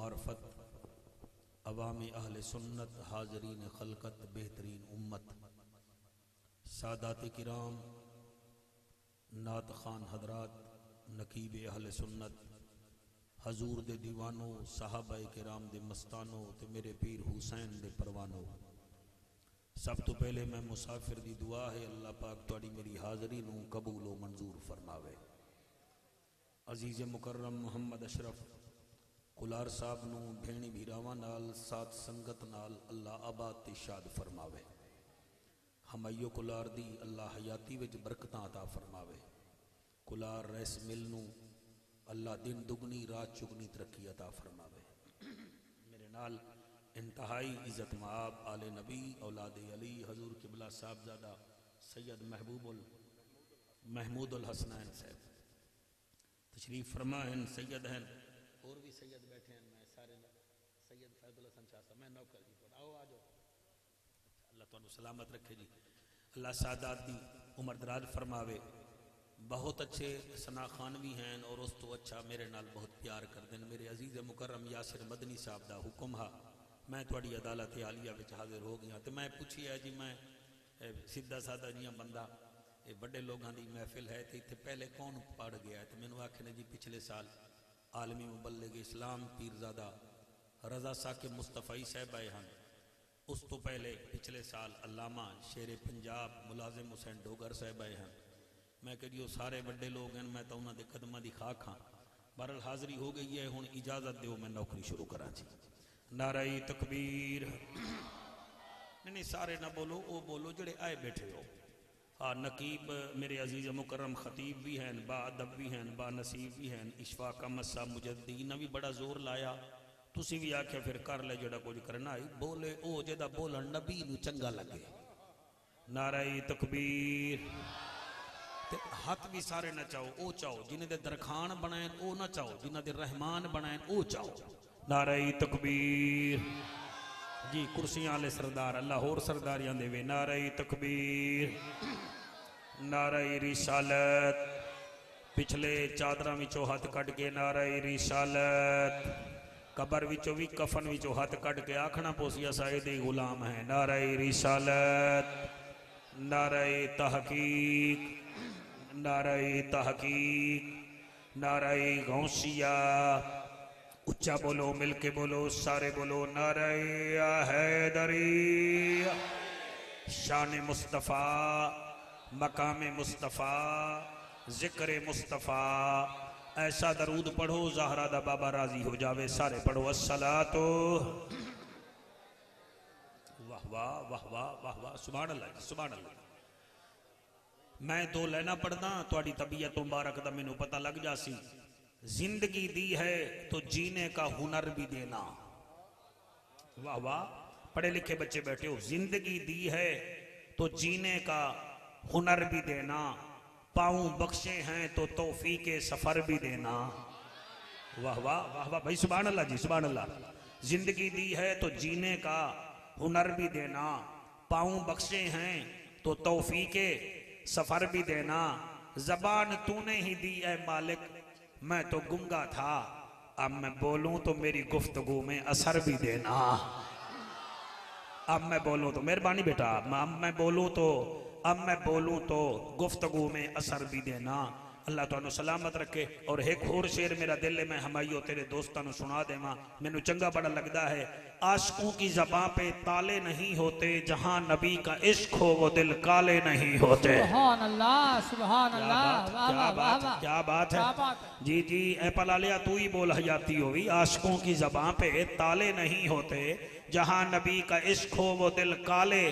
मार्फत अवामी अहले सुन्नत हाजरीन खलकत बेहतरीन उम्मत सादात किराम नात खान हजरात नकीब अहले सुन्नत हजूर दे दीवानों साहबा किराम दे मस्तानों ते मेरे पीर हुसैन दे परवानों। सब तो पहले मैं मुसाफिर दी दुआ है अल्लाह पाक तुहाडी मेरी हाज़री नूं कबूल व मंजूर फरमावे। अजीज़ मुकर्रम मोहम्मद अशरफ कुलार साहब नूं भेणी भीरावां नाल साथ संगत नाल अल्लाह आबाद ते शाद फरमावे। हमयो कुलार दी अल्लाह हयाती विच बरकतां अता फरमावे। कुलार रैस मिल नूं अल्लाह दिन दुगनी रात चुगनी तरक्की अता फरमावे। मेरे नाल इंतहाई इज़्ज़त माब आले नबी औलाद अली हजूर किबला साहबजादा सैयद महमूदुल हसनैन साहब तशरीफ फरमा हैं। सैयद हैं और भी सैयद बैठे हैं। मैं सारे सैयद फैजुल हसन शाह साहब मैं नौकर जी आओ आ जाओ। अल्लाह तुहानू सलामत रखे जी। अल्लाह सादात दी उम्र दराज फरमावे। बहुत अच्छे सना खान भी हैं और उस तो अच्छा मेरे नाल बहुत प्यार करते हैं मेरे अजीज़ मुकर्रम यासिर मदनी साहब का हुक्म हा मैं थोड़ी अदालत आलिया में हाजिर हो गया तो मैं पूछिया जी मैं सीधा साधा जिया बंदा ये बड़े लोगों की महफिल है तो इतने पहले कौन पढ़ गया तो मैंने आखे ने जी पिछले साल आलमी मुबल्लिग इस्लाम पीरजादा रजा साकिब मुस्तफ़ाई साहब आए हैं। उस तो पहले पिछले साल अल्लामा शेर पंजाब मुलाजिम हुसैन डोगर साहब आए हैं। मैं कही सारे बड़े लोग हैं मैं तो उन्होंने कदमां की खाक हाँ। बहरहाल हाज़री हो गई है हुण इजाज़त दो मैं नौकरी शुरू करा जी। नाराई तकबीर नहीं सारे ना बोलो वो बोलो जड़े आए बैठे हो। हाँ नकीब मेरे अजीज़ मुकर्रम खतीब भी हैं बा अदब भी हैं बा नसीब भी हैं इशफाक मस्सा मुजद्दीन भी बड़ा जोर लाया तुसी भी आख्या फिर कर ले जड़ा कुछ करना है बोले ओ जेदा बोलन नबी नू चंगा लगे। नाराई तकबीर हाथ भी सारे ना चाहो ओ चाहो जिन्हें दे दरखान बनाए ओ ना चाहो जिन्हें दे रहमान बनाए ओ चाहो। नाराई तकबीर जी कुर्सियां वाले सरदार अल्लाह होर सरदारियां देवे। नाराई तकबीर नाराई रिसालत पिछले चादरां विचों हाथ कट के नाराई रिसालत कबर विचों भी कफन विचों हाथ कट के आखना पोसिया साइदे गुलाम है। नाराई रिसालत नाराई तहकीक नाराई तहकीक नाराई गौसिया उच्चा बोलो मिलके बोलो सारे बोलो नाराई हैदरी शान मुस्तफ़ा मकाम मुस्तफ़ा जिक्र मुस्तफ़ा ऐसा दरूद पढ़ो ज़हरा दा बाबा राजी हो जावे। सारे पढ़ो अस्सलातो वाह वाह वाह वाह वाह वाह सुभान अल्लाह सुभान अल्लाह। मैं दो लाइना पढ़दा तुहाडी तबीयत मुबारक दा मैनू पता लग जासी। जिंदगी दी है तो जीने का हुनर भी देना। वाह वाह पढ़े लिखे बच्चे बैठे हो। जिंदगी दी है तो जीने का हुनर भी देना पाऊं बख्शे हैं तो तौफीके सफर भी देना। वाह वाह वाह वाह भाई सुभान अल्लाह जी सुभान अल्लाह। जिंदगी दी है तो जीने का हुनर भी देना पाऊं बख्शे हैं तो तौफीके सफर भी देना। जबान तूने ही दी है मालिक मैं तो गुंगा था अब मैं बोलूं तो मेरी गुफ्तगू में असर भी देना। अब मैं बोलूं तो मेहरबानी बेटा अब मैं बोलूं तो गुफ्तगू में असर भी देना। अल्लाह तुहानू सलामत रखे। और एक होर शेर मेरा दिल है मैं हमाइयो तेरे दोस्तों को सुना देवा मैनू चंगा बड़ा लगता है। आशिकों की ज़बां पे ताले नहीं होते जहां नबी का इश्क हो वो दिल काले नहीं होते। सुभान अल्लाह सुभान अल्लाह क्या बात है जी जी ए पलालिया तू ही बोल हयाती होगी। आशिकों की ज़बां पे ताले नहीं होते जहां नबी का इश्क हो वो दिल काले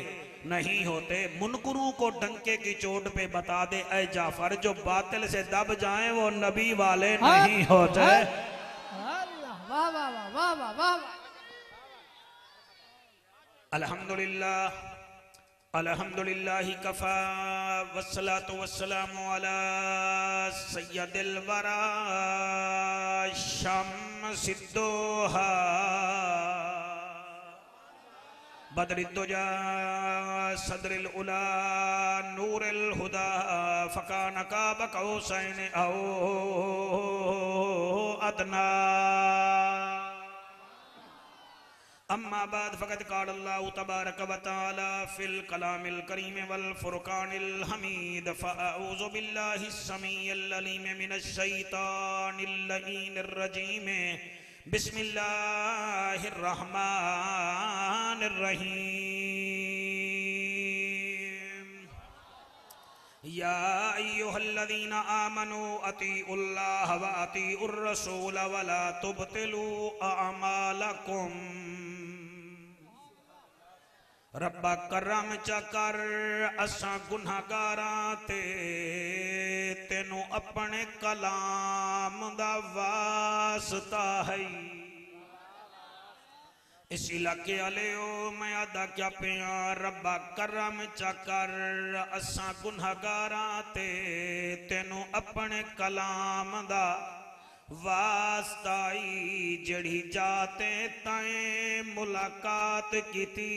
नहीं होते। मुनकरों को डंके की चोट पे बता दे ऐ जाफर जो बातिल से दब जाएं वो नबी वाले नहीं होते। अल्हम्दुलिल्लाह अल्हम्दुलिल्लाह कफा वस्सलातु वस्सलामु अला सय्यदिल वरा शम्सिद्दोहा बदरिद्दुजा सदरिल उला नूरिल हुदा फकान काब कौसैन औ अदना। अम्मा बाद फ़क़द क़ाल अल्लाहु तबारक व तआला फ़िल कलामिल करीम वल फ़ुरक़ानिल हमीद फ़अऊज़ु बिल्लाहि स्समीइल अलीम मिनश शैतानिर लईनिर रजीम बिस्मिल्लाहिर रहमानिर रहीम या अय्युहल्लज़ीना आमनू अतीउल्लाह व अतीउर रसूल व ला तुब्तिलू अअमालकुम रब्बा करम चकर असा गुनाहगारां ते तेनू अपने कलाम दा वास्ता है। इस इलाके वाले ओ मैं आदा क्या पिया रब्बा करम चकर असा गुनाहगारां ते तेनू अपने कलाम दा वास्ताई जड़ी जाते ताए मुलाकात की थी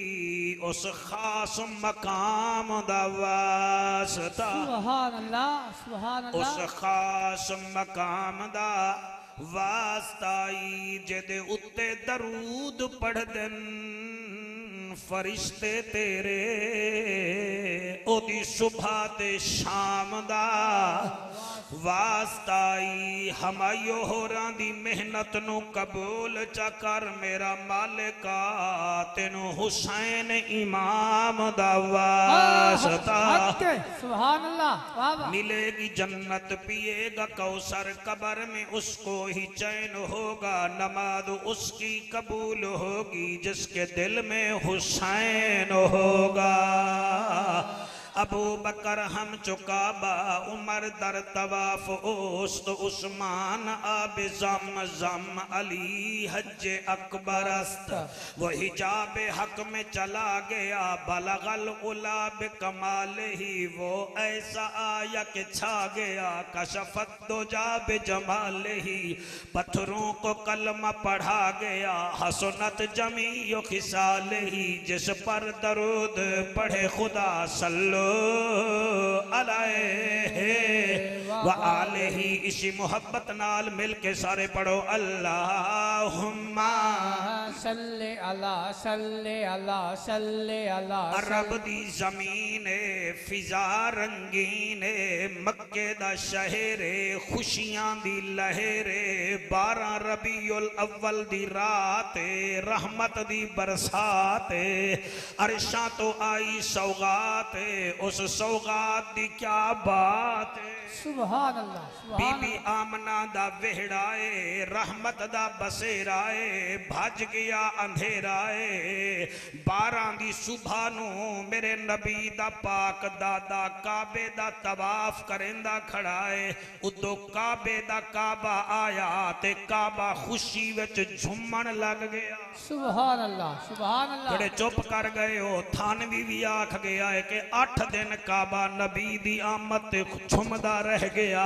उस खास मकाम दा वास्ता सुभान अल्लाह सुभान अल्लाह उस खास मकाम दा वास्ताई जेदे उत्ते दरूद पढ़ देन फरिश्ते तेरे ओदी सुबह ते शाम दा वास्ताई हमायो होरां दी मेहनत नु कबूल चा कर मेरा मालिका तेनू हुसैन इमाम दा वास्ता सुभान अल्लाह वाह वाह। मिलेगी जन्नत पिएगा कौसर कब्र में उसको ही चैन होगा नमाज उसकी कबूल होगी जिसके दिल में हुसैन होगा। अबू बकर हम चुकाबा उमर दर तवाफ ओस्त उस्मान आब जम जम अली हज अकबर अस्त वही जाबे हक में चला गया बलगल उलाब कमाल ही वो ऐसा आया कि छा गया कशफत दो जाबे जमाल ही पत्थरों को कलमा पढ़ा गया हसनत जमी यो खिसाल ही जिस पर दरूद पढ़े खुदा सल्लो अलैहि व आलिही। इसी मोहब्बत नाल मिल के सारे पढ़ो अल्लाहुम्मा सल्ले अला सल्ले अला सल्ले अला। अरब दी जमीन फिजा रंगीन मक्के दा शहर खुशियां दी लहर 12 रबीउल अव्वल दी रात रहमत दी बरसात अरशा तो आई सौगात उस सौगात दी क्या बात है। सुभान अल्लाह बीबी आमना दा वेहड़ाए रहमत दा बसेराए भज गया अंधेराए 12 दी सुबह नू मेरे नबी दा पाक दादा काबे दा तवाफ करेंदा खड़ाए उदो काबे दा काबा आया ते काबा खुशी विच झूमन लग गया। सुभान अल्लाह सुभान अल्लाह। बड़े चुप कर गए हो थानवी भी आख गया है कि 8 दिन काबा नबी दी आमद ते झुमदा रह गया।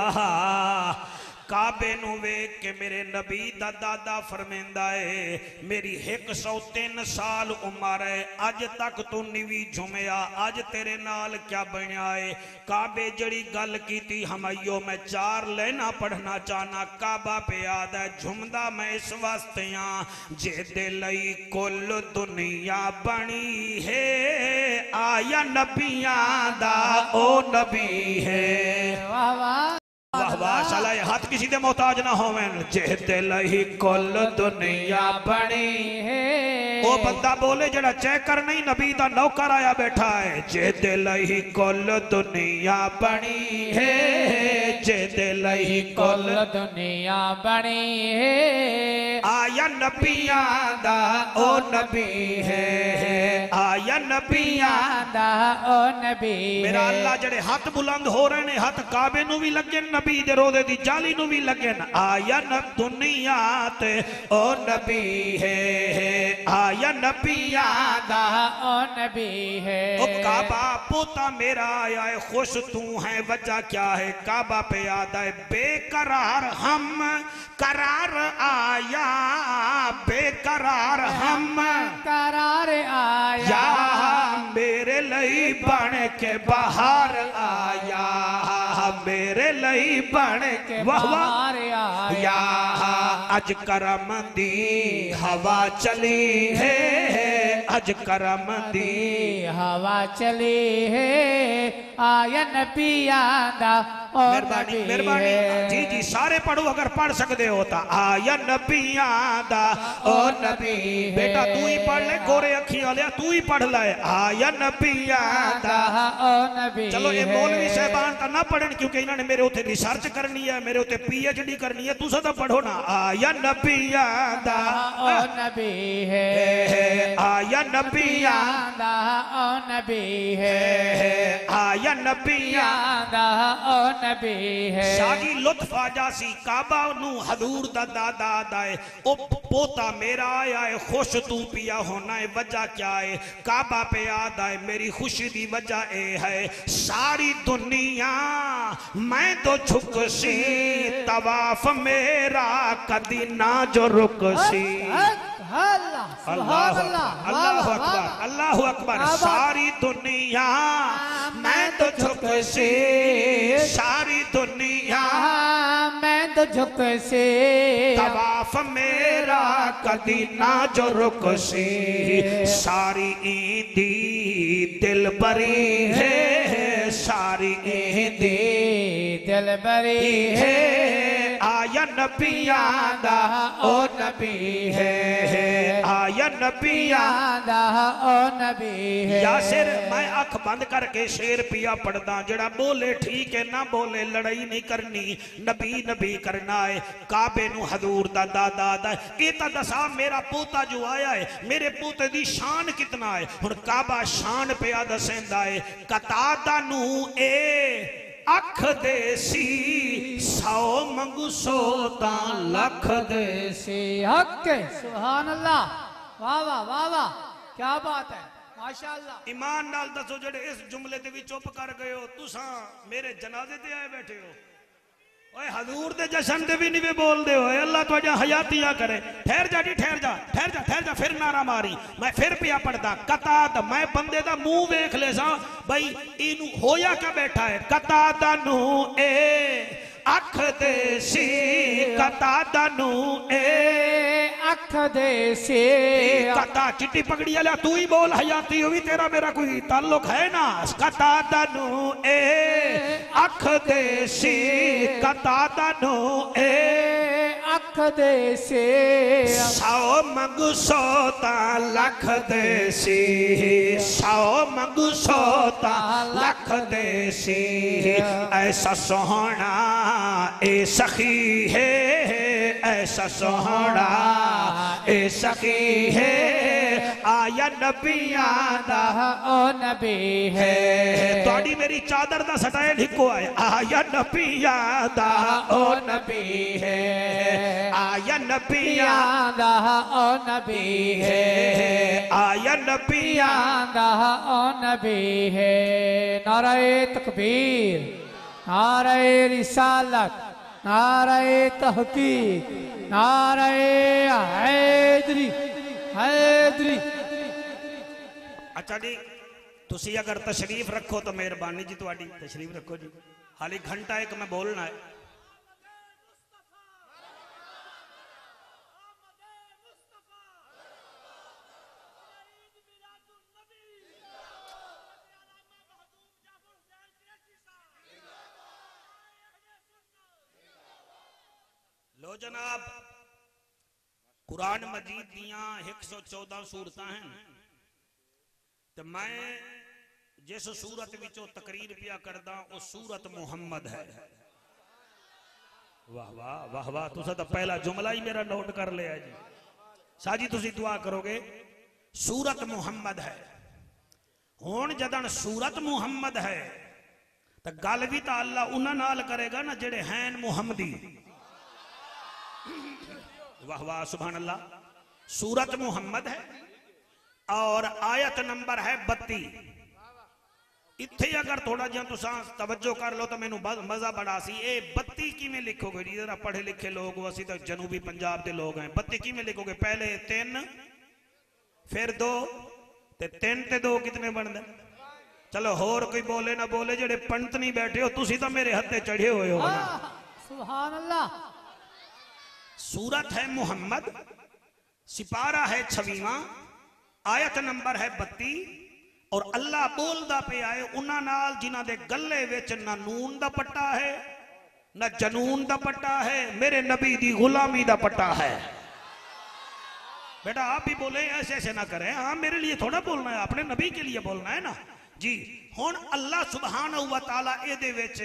काबे नू वेख के मेरे नबी दा दादा फरमेंदा है मेरी 103 साल उम्र है अज तक तू निवी झुमया अज तेरे नाल क्या बनया है। काबे जड़ी गल कीती हमाइयो मैं 4 लाइना पढ़ना चाहना काबा पे याद है झुमदा मैं इस वास्ते जेदे लई कुल दुनिया बनी है आया नबियां दा ओ नबी है। वाह वाह वाह वाह साला हाथ किसी दे मोहताज ना होवें जेदे लई कुल दुनिया बनी है। ओ बंदा बोले जड़ा चेकर नहीं नबी दा नौकर आया बैठा है जेदे लई कुल दुनिया बनी है जेदे लई कुल दुनिया बनी है आया नबियां दा ओ नबी है आया नबियां दा ओ नबी। मेरा अल्लाह जड़े हाथ बुलंद हो रहे ने हाथ काबे नू भी लगे नबी दे रोदे दी जाली नू भी लगे आया न दुनिया ते ओ नबी है आया नबियां दा ओ नबी है। ओ काबा पोता मेरा आया है खुश तू है वजह क्या है काबा पे याद है बेकरार हम करार आया बेकरार हम करार आया या मेरे लई बन के बाहर आया मेरे लई लई बन के वाह वाह बाहर आया। या अज करम दी हवा चली है, अज करम दी हवा चली है, आया नबी आंदा ओ मेहरबानी नबी मेहरबानी है। जी जी सारे पढ़ो अगर पढ़ सकते हो तो आया नबी आंदा ओ नबी बेटा तू ही पढ़ ले गोरे अखियां वाले तू ही पढ़ ले आया नबी आंदा ओ नबी चलो ये है। मौलवी साहबान तो ना पढ़न क्योंकि इन्होंने मेरे उते रिसर्च करनी है, मेरे उते पीएचडी करनी है, तुसा तो पढ़ो ना आया नबी आंदा ओ नबी है, आया नबी आंदा ओ नबी है, आया नबी आंदा ओ नबी है। शागी लुत्फ आ जासी काबा नू हजूर दा दादा आए ओ पोता मेरा आया है खुश तू पिया होना है वजह क्या है काबा पे याद आए मेरी खुशी दी वजह ए है सारी दुनिया मैं तो झुक सी तवाफ मेरा कदी ना जो रुक सी अल्लाह अल्लाह अल्लाह अकबर अल्लाह अकबर सारी दुनिया मैं तो झुक सी सारी दुनिया मैं तो झुक से तवाफ मेरा कदी ना जो रुक सी सारी ईदी दिल बरी है सारी ईदी दिल बरी है आया नबी आंदा ओ नबी है आया नबी आंदा ओ नबी है। यासिर मैं अख बंद करके शेर पिया पढ़दा जड़ा बोले ठीक है ना बोले लड़ाई नहीं करनी नबी नबी करना है काबे नू हजूर दा दादा दा ये ता दसा मेरा पोता जो आया है मेरे पोते दी शान कितना है हुण काबा शान पिया दसेंदा है कतादा नू ए अख देसी 100 मंगू 100 ता लख दे से हक सुभान अल्लाह वाह वाह वाह वाह क्या बात है माशाअल्लाह। ईमान नाल दसो जेड़े इस जुमले ते भी चुप कर गए हो तुसा मेरे जनाजे ते आए बैठे हो ओए हजूर दे जश्न ते भी नहीं बोल दे हो अल्लाह तुहाडा हयातियां करे ठहर जा जी ठहर जा ठहर जा ठहर जा फिर नारा मारी मैं फिर पिया पढ़दा कताद मैं बंदे दा मुंह वेख ले सा भाई इनू होया क्या बैठा है कतादा नू ए अख देसी कतादा नू ए अख दे से कता चिट्टी पगड़ी वाला तू ही बोल हयाती हो भी तेरा मेरा कोई ताल्लुक है ना कतादा नू ए अख देसी कतादा नू ए अख दे से 100 मंगू 100 ता लख देसी 100 मंगू 100 ता लख देसी ऐसा सोहना ए सखी है ऐसा सोहना ए सखी है आया नबी आंदा ओ नबी है। थोड़ी मेरी चादर दा सटाए हिको है आया नबी आंदा ओ नबी है आया नबी आंदा ओ नबी है आया नबी आंदा ओ नबी है। नारे तकबीर नारे रिसालत नारे तहकीक नारे हैदरी हैदरी। अच्छा जी तुसी अगर तशरीफ रखो तो मेहरबानी जी तुहाडी तशरीफ रखो जी हाली घंटा एक मैं बोलना है लो जनाब कुरान मजीद दियां 114 सूरतां हैं तो मैं जिस सूरत विचों तकरीर पिया करदा वो सूरत मुहम्मद है। वाह वाह वाह वाह तुसा तो पहला जुमला ही मेरा नोट कर लिया जी साजी तुसी दुआ करोगे सूरत मुहम्मद है। हुण जदन सूरत मुहम्मद है तो गल भी तो अल्लाह उन्हां नाल करेगा ना जेड़े हैं मुहम्मदी। वाह वाह सुभान अल्लाह। सूरत मुहम्मद है और आयत नंबर है 32। इत्थे अगर थोड़ा जिहा तुसा तवज्जो कर लो तो मैनू मजा बड़ा सी ए 32 किवें लिखोगे जी जरा पढ़े लिखे लोग हो असीं तो जनूबी पंजाब के लोग हैं 32 किवें लिखोगे पहले 3 फिर 2 ते 3 ते 2 कितने बनते चलो होर कोई बोले ना बोले, जेड़े पंडित नहीं बैठे हो तुसी तो मेरे हत्थे चढ़े हुए हो ना। सुभान अल्लाह। सूरत है मुहम्मद, सिपारा है 26वां, आयत नंबर है 32। और अल्लाह बोलदा पे आए उन्हां नाल जिन्हां दे गले विच ना नून दा पट्टा है ना जनून दा पट्टा है, मेरे नबी दी गुलामी दा पट्टा है। बेटा आप भी बोले, ऐसे ऐसे ना करें। हाँ मेरे लिए थोड़ा बोलना है, अपने नबी के लिए बोलना है ना जी। हुण अल्लाह सुब्हानहू व तआला इहदे विच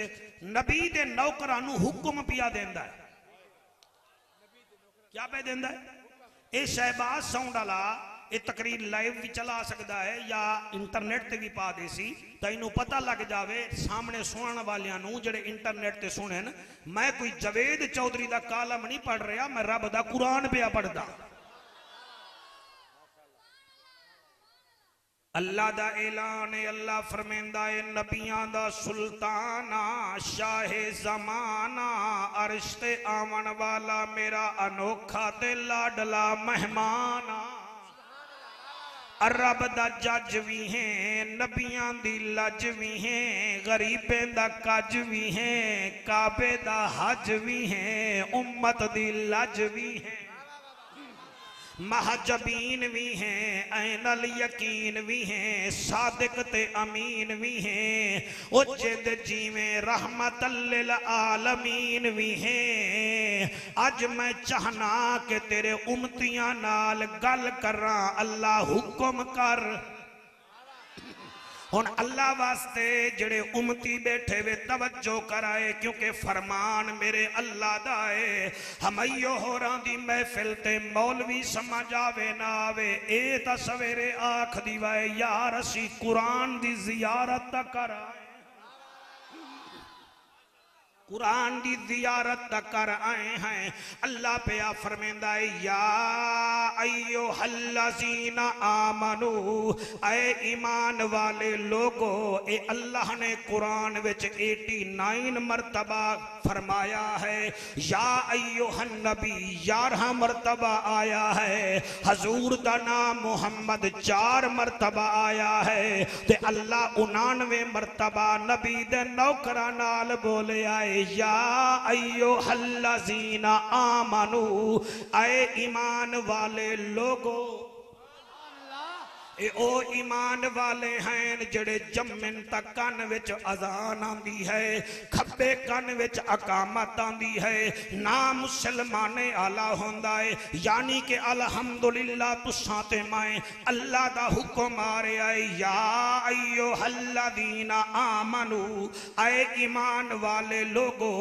नबी दे नौकरां नूं हुक्म पिया देंदा है। क्या पे देंदा है? ये शहबाज साउंड वाला ये तकरीर लाइव भी चला सकता है या इंटरनेट ते भी पा दे सी, तैनू पता लग जावे सामने सुनने वालियां नूं जेड़े इंटरनेट ते सुनन, मैं कोई जवेद चौधरी दा कालम नहीं पढ़ रहा, मैं रब दा कुरान पिया पढ़दा। अल्लाह दा ऐलान है, अल्लाह फरमांदा है नबियां दा सुल्ताना शाहे जमाना अर्श ते आवन वाला मेरा अनोखा ते लाडला मेहमान। रब दा जज भी है, नबियां दी लज भी है, गरीबें दा कज भी है, काबे दा हज भी है, उम्मत दी लज भी है, महजबीन भी हैं, ऐनल यकीन भी हैं, सादिक ते अमीन भी हैं, ओ जिद जीवें रहमतल लिल आलमीन भी हैं। अज मैं चाहना कि तेरे उम्मतियां नाल गल करा, अल्लाह हुक्म कर। हुण अल्लाह वास्ते जेड़े उम्मती बैठे वे तवज्जो कराए, क्योंकि फरमान मेरे अल्लाह दा है। हमइयो होरां दी महफिल ते मौलवी समझ आवे ना आवे, ए तां सवेरे आख दी वाए यार असी कुरान दी जियारत ता कराए, कुरान दी जियारत ता कर आए हैं। अल्लाह पे आ फरमांदा है या अय्युहल्लज़ीना आमनू, ऐ ईमान वाले लोगो। ए अल्लाह ने कुरान विच 89 मरतबा फरमाया है। या अय्युहन नबी 11 मरतबा आया है। हजूर दा नाम मुहम्मद 4 मरतबा आया है ते अल्लाह 99 मरतबा नबी दे नौकरां नाल बोले आए या अय्युहल्लज़ीना आमनू, आए ईमान वाले लोगो। ए ओ ईमान वाले हैं जड़े जम्मिन तक कन विच अजान आंदी है, खब्बे कन विच अकामत आंदी है, ना मुसलमाने आला होंदा है, यानी कि अल्हम्दुलिल्लाह तुसां ते मैं अल्लाह दा हुक्म आ रहा है। या अय्युहल्लज़ीना आमनू, आए ईमान वाले लोगो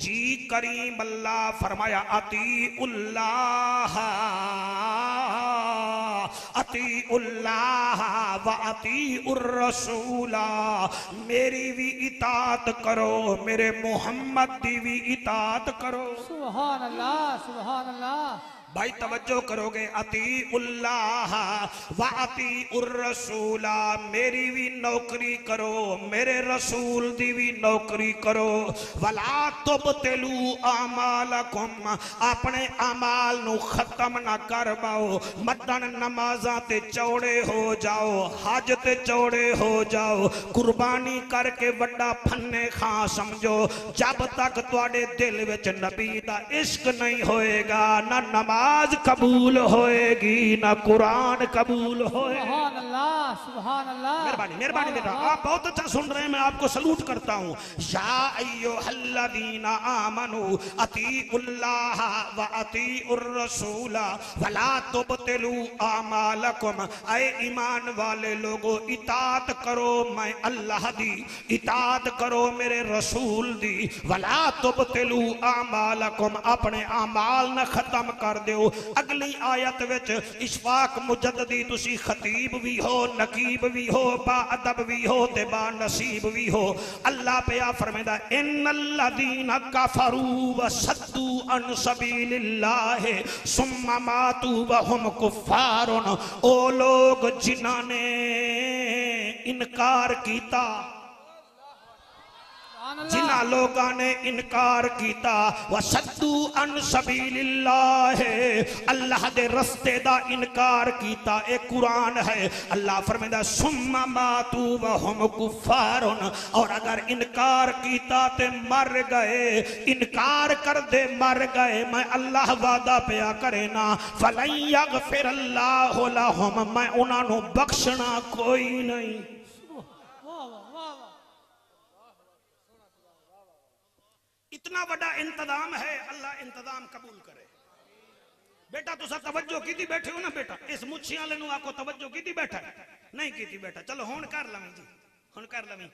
जी। करीम अल्लाह फरमाया अतीउल्लाह अतीउल्लाह व अतीउर रसूला, मेरी भी इताअत करो, मेरे मोहम्मद दी भी इताअत करो। सुभान अल्लाह, सुभान अल्लाह। भाई तवज्जो करोगे, अतीउल्लाह व अतीउर रसूला, मेरी भी नौकरी करो, मेरे रसूल दी भी नौकरी करो। वला तुबतिलू आमालकुम, अपने अमाल नु खत्म ना कर पाओ। मदन नमाज़ां ते चौड़े हो जाओ, हज ते चौड़े हो जाओ, कुर्बानी करके वड्डा फन्ने खां समझो। जब तक तुहाडे दिल विच नबी दा इश्क नहीं होएगा, ना नमाज कबूल होएगी, ना कुरान कबूल होएगा। सुभान अल्लाह, सुभान अल्लाह। मेहरबानी मेहरबानी बेटा, आप बहुत अच्छा सुन रहे हैं, मैं आपको सलूट करता हूँ। या अय्युहल्लज़ीना आमनू अतीउल्लाह व अतीउर रसूला वला तुबतिलू आमालकुम, ऐ ईमान वाले लोगो इताअत करो, मैं अल्लाह दी इताअत करो, मेरे रसूल दी। वला तुबतिलू आमालकुम, अपने अमाल न खत्म कर दो। अगली आयत विच इशफाक मुजद्ददी तुसी खतीब भी हो, नकीब भी हो, बाअदब भी हो ते बा नसीब भी हो। अल्लाह पे आ फरमांदा इन्नल्लज़ीना कफरू व सद्दू अन सबीलिल्लाह सुम्मा मातू व हुम कुफ्फारुन, ओ लोग जिन्हां ने इनकार कीता, जिन्हां लोगां ने इनकार कीता वसद्दू अन सबीलिल्लाह अल्लाह दे रस्ते दा इनकार कीता। ए कुरान है। अल्लाह फरमांदा सुम्मा मातू व हुम कुफ्फारुन, और अगर इनकार कीता ते मर गए, इनकार कर दे मर गए, मैं अल्लाह वादा पिया करे ना फलन यगफिरल्लाहु लहुम, मैं उन्हां नू बख्शना कोई नहीं। इतना बड़ा इंतजाम है, अल्लाह इंतजाम कबूल करे। बेटा तुसा तवज्जो कीती बैठे हो ना बेटा, इस मुच्छी वाले नू आको तवज्जो कीती बैठा नहीं कीती बेटा, चलो हुण कर लवी जी, हुण कर लवी।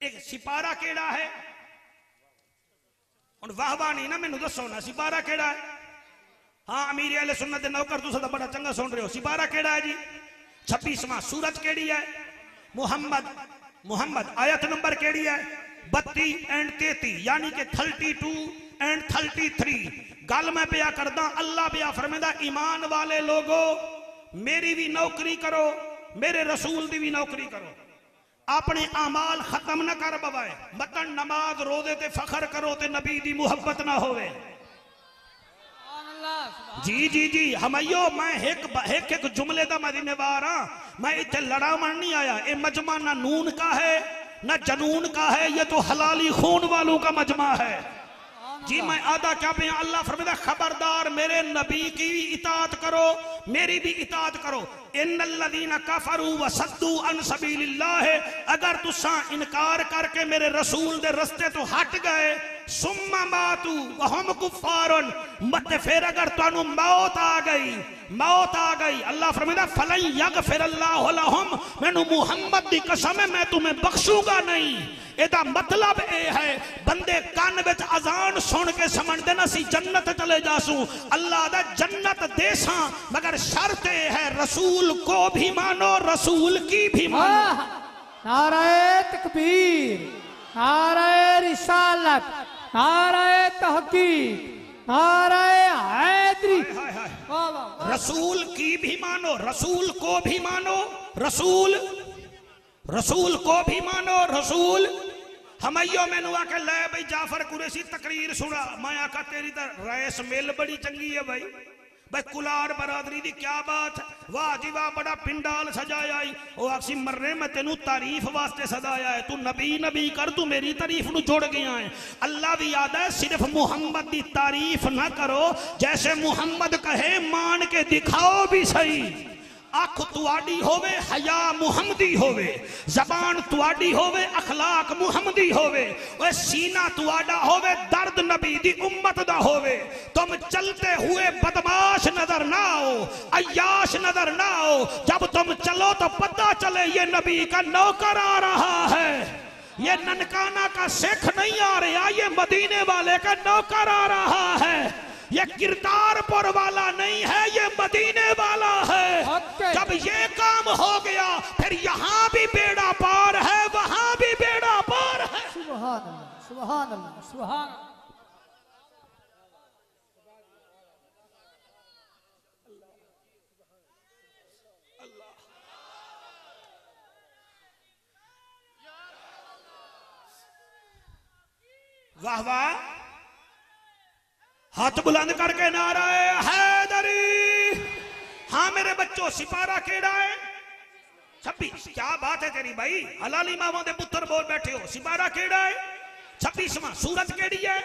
एक सिपारा केड़ा है? हुण वाह वाह नहीं ना, मैनू दसो ना सिपारा केड़ा है? हाँ अमीर अहले सुन्नत दे नौकर तुसा तो बड़ा चंगा सुन रहे हो। सिपारा केड़ा है जी? 26वां। सूरत केड़ी है? मुहम्मद। मुहम्मद। आयत नंबर केड़ी है? 32 और 33, यानी कि 32 और 33। गल मैं पिया करदा, अल्लाह पिया फरमांदा ईमान वाले लोगो मेरी भी नौकरी करो, मेरे रसूल दी भी नौकरी करो, अपने अमाल खत्म न कर बवाए, मतन नमाज रोजे ते फखर करो ते नबी दी मुहब्बत ना होवे। जी जी जी हमयो मैं एक जुमले दा मैं जिम्मेवार हां, मैं इत्थे लड़ावन नहीं आया। ए मजमा ना नून का है ना जनून का है, ये तो हलाली खून वालों का मजमा है। जी मैं आदा क्या पे अल्लाह फरमाता खबरदार मेरे नबी की इताअत करो, मेरी भी इताअत करो। इन्नल्लज़ीना कफरू व सद्दू अन सबीलिल्लाह, अगर तुसा इनकार करके मेरे रसूल दे रस्ते तो हट गए, सुम्मा मातू व हुम कुफ्फारुन, मत फिर अगर तुहानू मौत आ गई, मौत आ गई, अल्लाह फरमाता फलन यगफिरल्लाहु लहुम, मैनू मुहम्मद दी कसम है मैं तुम्हें बख्शूंगा नहीं। एदा मतलब ए है बंदे कान विच अजान सुन के समझदे ना सी जन्नत चले जासू, अल्लाह दा जन्नत देसा, मगर शर्त ए है रसूल को भी मानो, रसूल की भी मानो। नारे तकबीर, नारे रिसालत, नारे तहकीक, नारे हैदरी। रसूल की भी मानो, रसूल को भी मानो, रसूल को भी मानो, रसूल। हमयो मैनू आके ले भाई जाफर कुरैशी तकरीर सुना, मैं आका तेरी तो रैस मिल बड़ी चंगी है भाई, भाई कुलार बरादरी दी क्या बात है, वाह जी वाह बड़ा पिंडाल सजाया है। ओ आखसी मर्रे मैं तेनू तारीफ वास्ते सदाया है, तू नबी नबी कर, तू मेरी तारीफ नू जोड़ गया है। अल्लाह भी याद है सिर्फ मुहम्मद दी तारीफ ना करो, जैसे मुहम्मद कहे मान के दिखाओ भी सही। अख तुआडी होवे हया मुहम्मदी होवे, जबान तुआडी होवे अखलाक मुहम्मदी होवे, ओए सीना तुआडा होवे दर्द नबी दी उम्मत दा होवे। तुम चलते हुए बदमाश नजर ना आओ, अय्याश नजर ना आओ, जब तुम चलो तो पता चले ये नबी का नौकर आ रहा है, ये ननकाना का सिख नहीं आ रहा, ये मदीने वाले का नौकर आ रहा है, ये किरदारपुर वाला नहीं है, ये मदीने वाला है। जब ये काम हो गया फिर यहाँ भी बेड़ा पार है, वहां भी बेड़ा पार है। सुभान अल्लाह, सुभान अल्लाह, सुभान वाह वाह, हाथ बुलंद करके नाराए हैदरी। हाँ मेरे बच्चों सिपारा केड़ा है? 26। क्या बात है तेरी भाई, हलाली मामा दे पुत्र बोल बैठे हो। सिपारा केड़ा है? 26वां। सूरत केड़ी है?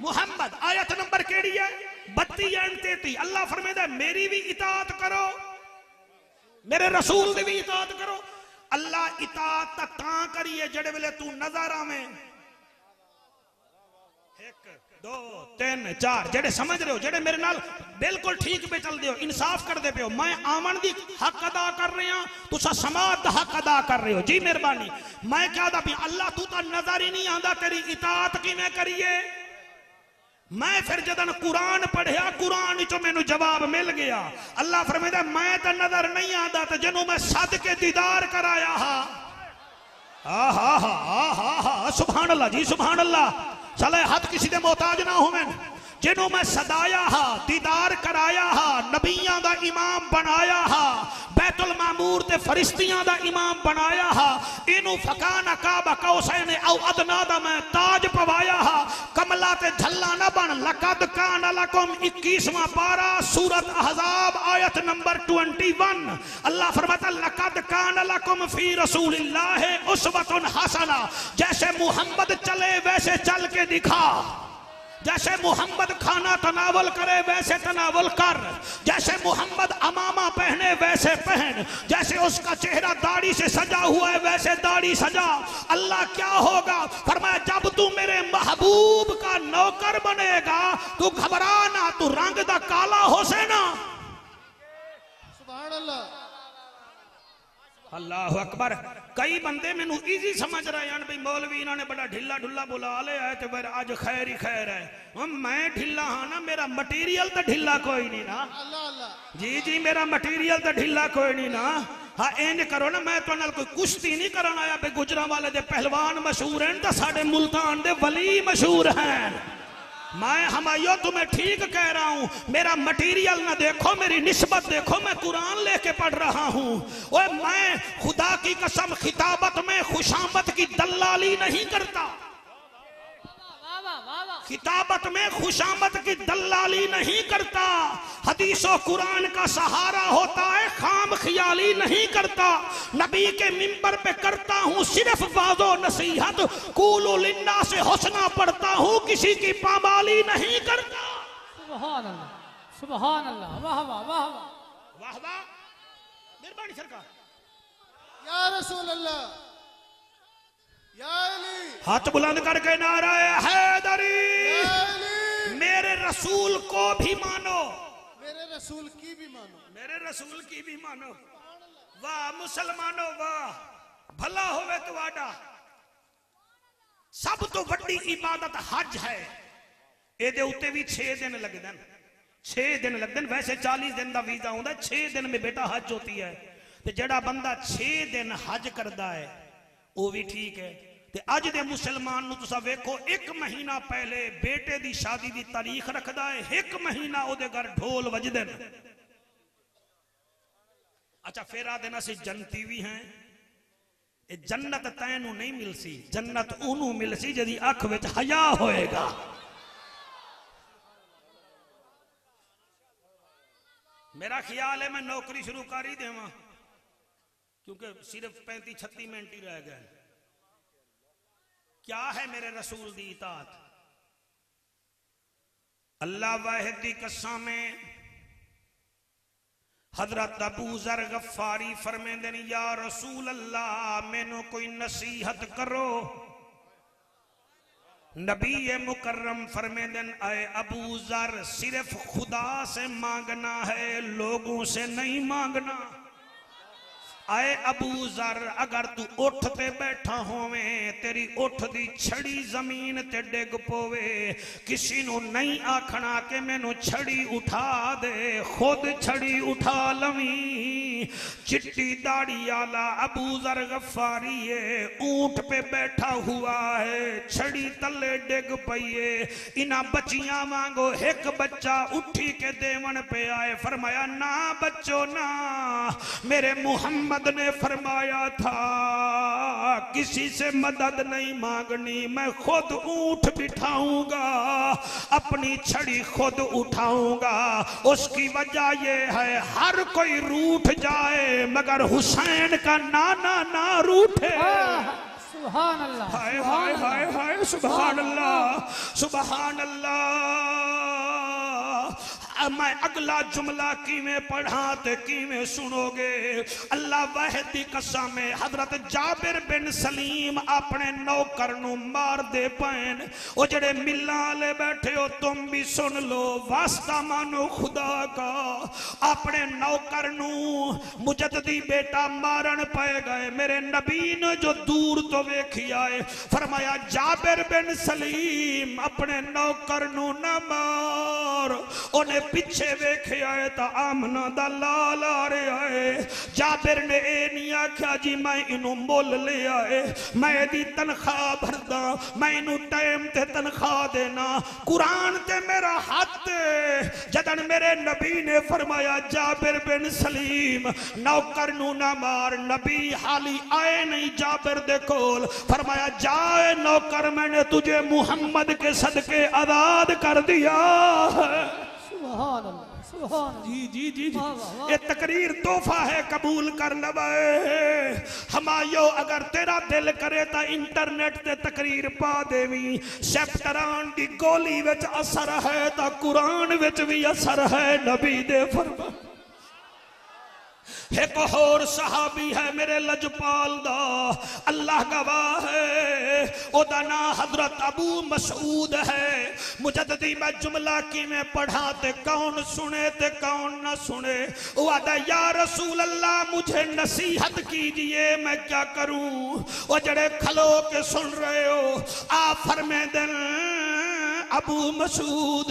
मुहम्मद। आयत नंबर केड़ी है? 32 और 33। अल्लाह फरमाता है मेरी भी इताअत करो, मेरे रसूल दी भी इताअत करो। अल्लाह इताअत तां करिए जेड़े वेले तू नजर आवे। 1 2 3 4 जेड़े समझ रहे हो, जेड़े मेरे नाल बिल्कुल ठीक पे चल दे हो, इंसाफ कर दे पे हो, मैं आमन दी हक अदा कर रहे हैं, तुसा समाज दा हक अदा कर रहे हो। जी मेहरबानी। मैं क्या दा भी अल्लाह तू तो नजर ही नहीं आंदा, तेरी इताअत किवें करिए? मैं फिर जदन कुरान पढ़िया, कुरान चो मैनू जवाब मिल गया। अल्लाह फरमांदा मैं तो नजर नहीं आंदा, ते जिन्हों मैं सद के दीदार कराया हा। हा हा हा हा सुभान अल्लाह जी, सुभान अल्लाह। चले हथ किसी दे मोहताज ना होवे, जिन्हों मैं सदाया हा, दीदार कराया हा, नबियां दा इमाम बनाया हा, बैत बैतुल मामूर ते फरिश्तियां दा इमाम बनाया हा इनू फकाना काबा कौसैन औ अदना दा मैं ताज पवाया हा कमला ते झल्ला ना बन लकद कान लकुम 21वां पारा सूरत अहज़ाब आयत नंबर 21 अल्लाह फरमाता लकद कान लकुम फी रसूलिल्लाह उस्वतुन हसना जैसे मोहम्मद चले वैसे चल के दिखा जैसे मोहम्मद खाना तनावल करे वैसे तनावल कर जैसे मोहम्मद अमामा पहने वैसे पहन जैसे उसका चेहरा दाढ़ी से सजा हुआ है वैसे दाढ़ी सजा अल्लाह क्या होगा फरमाया जब तू मेरे महबूब का नौकर बनेगा तू घबरा ना तू रंग दा काला हो से ना सुभान अल्लाह अल्लाह अकबर कई बंदे मैनू इजी समझ रहे हैं भाई मौलवी इन्होंने बड़ा ढिला ढुला बुला लिया है तो फिर आज खैर ही खैर है मैं ढिला हाँ ना मेरा मटीरियल तो ढिला कोई नहीं ना अल्लाह अल्लाह जी जी मेरा मटीरियल तो ढिला कोई नहीं ना हाँ इंज करो ना मैं तो कोई कुश्ती नहीं करना आया भाई गुजरांवाले दे पहलवान मशहूर हैं तो साडे मुल्तान दे वली मशहूर हैं मैं हमायो तुम्हें ठीक कह रहा हूं मेरा मटीरियल ना देखो मेरी निस्बत देखो मैं कुरान लेके पढ़ रहा हूं ओए मैं खुदा की कसम खिताबत में खुशामत की दलाली नहीं करता खिताबत में खुशामत की दलाली नहीं करता हदीसों कुरान का सहारा होता है खाम ख्याली नहीं करता नबी के मिंबर पे करता हूँ सिर्फ वादो नसीहत कूलू लिन्ना से हुस्ना पढ़ता हूँ किसी की पामाली नहीं करता सुभान अल्लाह वाह वाह वाह वाह वाह मेहरबानी सरकार या रसूल अल्लाह या अली हाथ बुलंद करके नारा हैदरी या अली मेरे रसूल को भी मानो मेरे रसूल की भी मानो मेरे रसूल की भी मानो वाह मुसलमानों वाह भला होवे तुहाडा सब तो बड़ी इबादत हज है एदे उत्ते भी 6 दिन लगदे 6 दिन लगदे वैसे 40 दिन का वीजा होंदा 6 दिन में बेटा हज होती है ते जेड़ा बंदा 6 दिन हज करदा है वो भी ठीक है ते अज दे मुसलमान नु तुसा वेखो 1 महीना पहले बेटे दी शादी दी तारीख रखदा है 1 महीना ओदे घर ढोल वजदे ने अच्छा फिर आ देना सी जन्नती भी हैं ये जन्नत तैनू नहीं मिलसी जन्नत ओनू मिलसी जदी अख विच हया होएगा मेरा ख्याल है मैं नौकरी शुरू कर ही देवां क्योंकि सिर्फ 35-36 मिनट ही रह गए क्या है मेरे रसूल दी इताअत अल्लाह वाहिद दी कसम में हजरत अबू जर गफ्फारी फरमांदे ने या रसूल अल्लाह मैनू कोई नसीहत करो नबी मुकर्रम फरमांदे ने आए अबू जर सिर्फ खुदा से मांगना है लोगों से नहीं मांगना आए अबू जर अगर तू उठ ते बैठा होवे तेरी उठ दी छड़ी जमीन ते डिग पोवे किसी नु नहीं आखना के मैनू छड़ी उठा दे खुद छड़ी उठा लवी चिट्टी दाढ़ी आला अबू जर गफ्फारी है ऊंट पे बैठा हुआ है छड़ी तले डिग पईए इना बच्चियां वांगो एक बच्चा उठी के देवन पे आए फरमाया ना बच्चों ना मेरे मुहम्मद ने फरमाया था किसी से मदद नहीं मांगनी मैं खुद ऊंट बिठाऊंगा अपनी छड़ी खुद उठाऊंगा उसकी वजह यह है हर कोई रूठ जाए मगर हुसैन का नाना ना रूठे सुभान अल्लाह हाय हाय हाय हाय सुभान अल्लाह सुभान अल्लाह मैं अगला जुमला किवें पढ़ा ते किवें सुनोगे अल्लाह वाहिद दी कसम है हजरत जाबिर बिन सलीम अपने नौकर नु मार दे पैन ओ जेड़े मिल्लां वाले बैठे हो तुम भी सुन लो वास्ता मानो खुदा का अपने नौकर नु मुजद्दी बेटा मारन पे गए मेरे नबी ने जो दूर तो वेखिया है फरमाया जाबिर बिन सलीम अपने नौकर नु न मार ओने पिछे वेखे आए तो आमना दा लाल आ रहा है। जाबिर ने ए नहीं आख्या जी मैं इनू मुल ले आए, मैं दी तनख्वाह भरदा, मैं इनू टाइम ते तनख्वाह देना, कुरान ते मेरा हाथ। जदन मेरे नबी ने फरमाया जाबिर बिन सलीम नौकर नू ना मार, नबी हाली आए नहीं जाबिर दे कोल, फरमाया जाए नौकर मैंने तुझे मुहम्मद के सदके आजाद कर दिया। सुभान अल्लाह, सुभान अल्लाह। जी जी जी वाह, वाह, वाह। ये तकरीर तोहफा है, कबूल कर लवे। हमायो अगर तेरा दिल करे तो इंटरनेट ते तकरीर पा देवी। सेप्टरान दी गोली विच असर है तो कुरान विच भी असर है, नबी दे फरमान। एक और सहाबी है मेरे लजपाल दा, अल्लाह गवाह है, ओदा ना हजरत अबू मसूद है। मुजद्दिदी मैं जुमला की में पढ़ा ते कौन सुने ते कौन न सुने। वो आदा या रसूल अल्लाह मुझे नसीहत कीजिए मैं क्या करूं। वो जड़े खलो के सुन रहे हो आ फरमे दिन अबू मसूद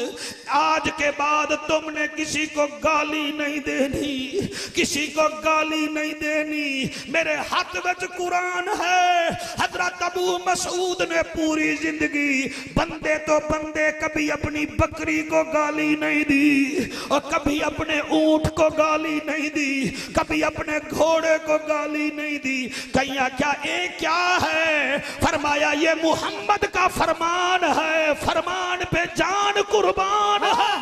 आज के बाद तुमने किसी को गाली नहीं देनी, किसी को गाली नहीं देनी। मेरे हाथ में कुरान है। हजरत अबू मसूद ने पूरी जिंदगी बंदे तो बंदे कभी अपनी बकरी को गाली नहीं दी और कभी अपने ऊंट को गाली नहीं दी, कभी अपने घोड़े को गाली नहीं दी। कहिया क्या ये क्या है? फरमाया ये मोहम्मद का फरमान है, फरमान पे जान कुर्बान है।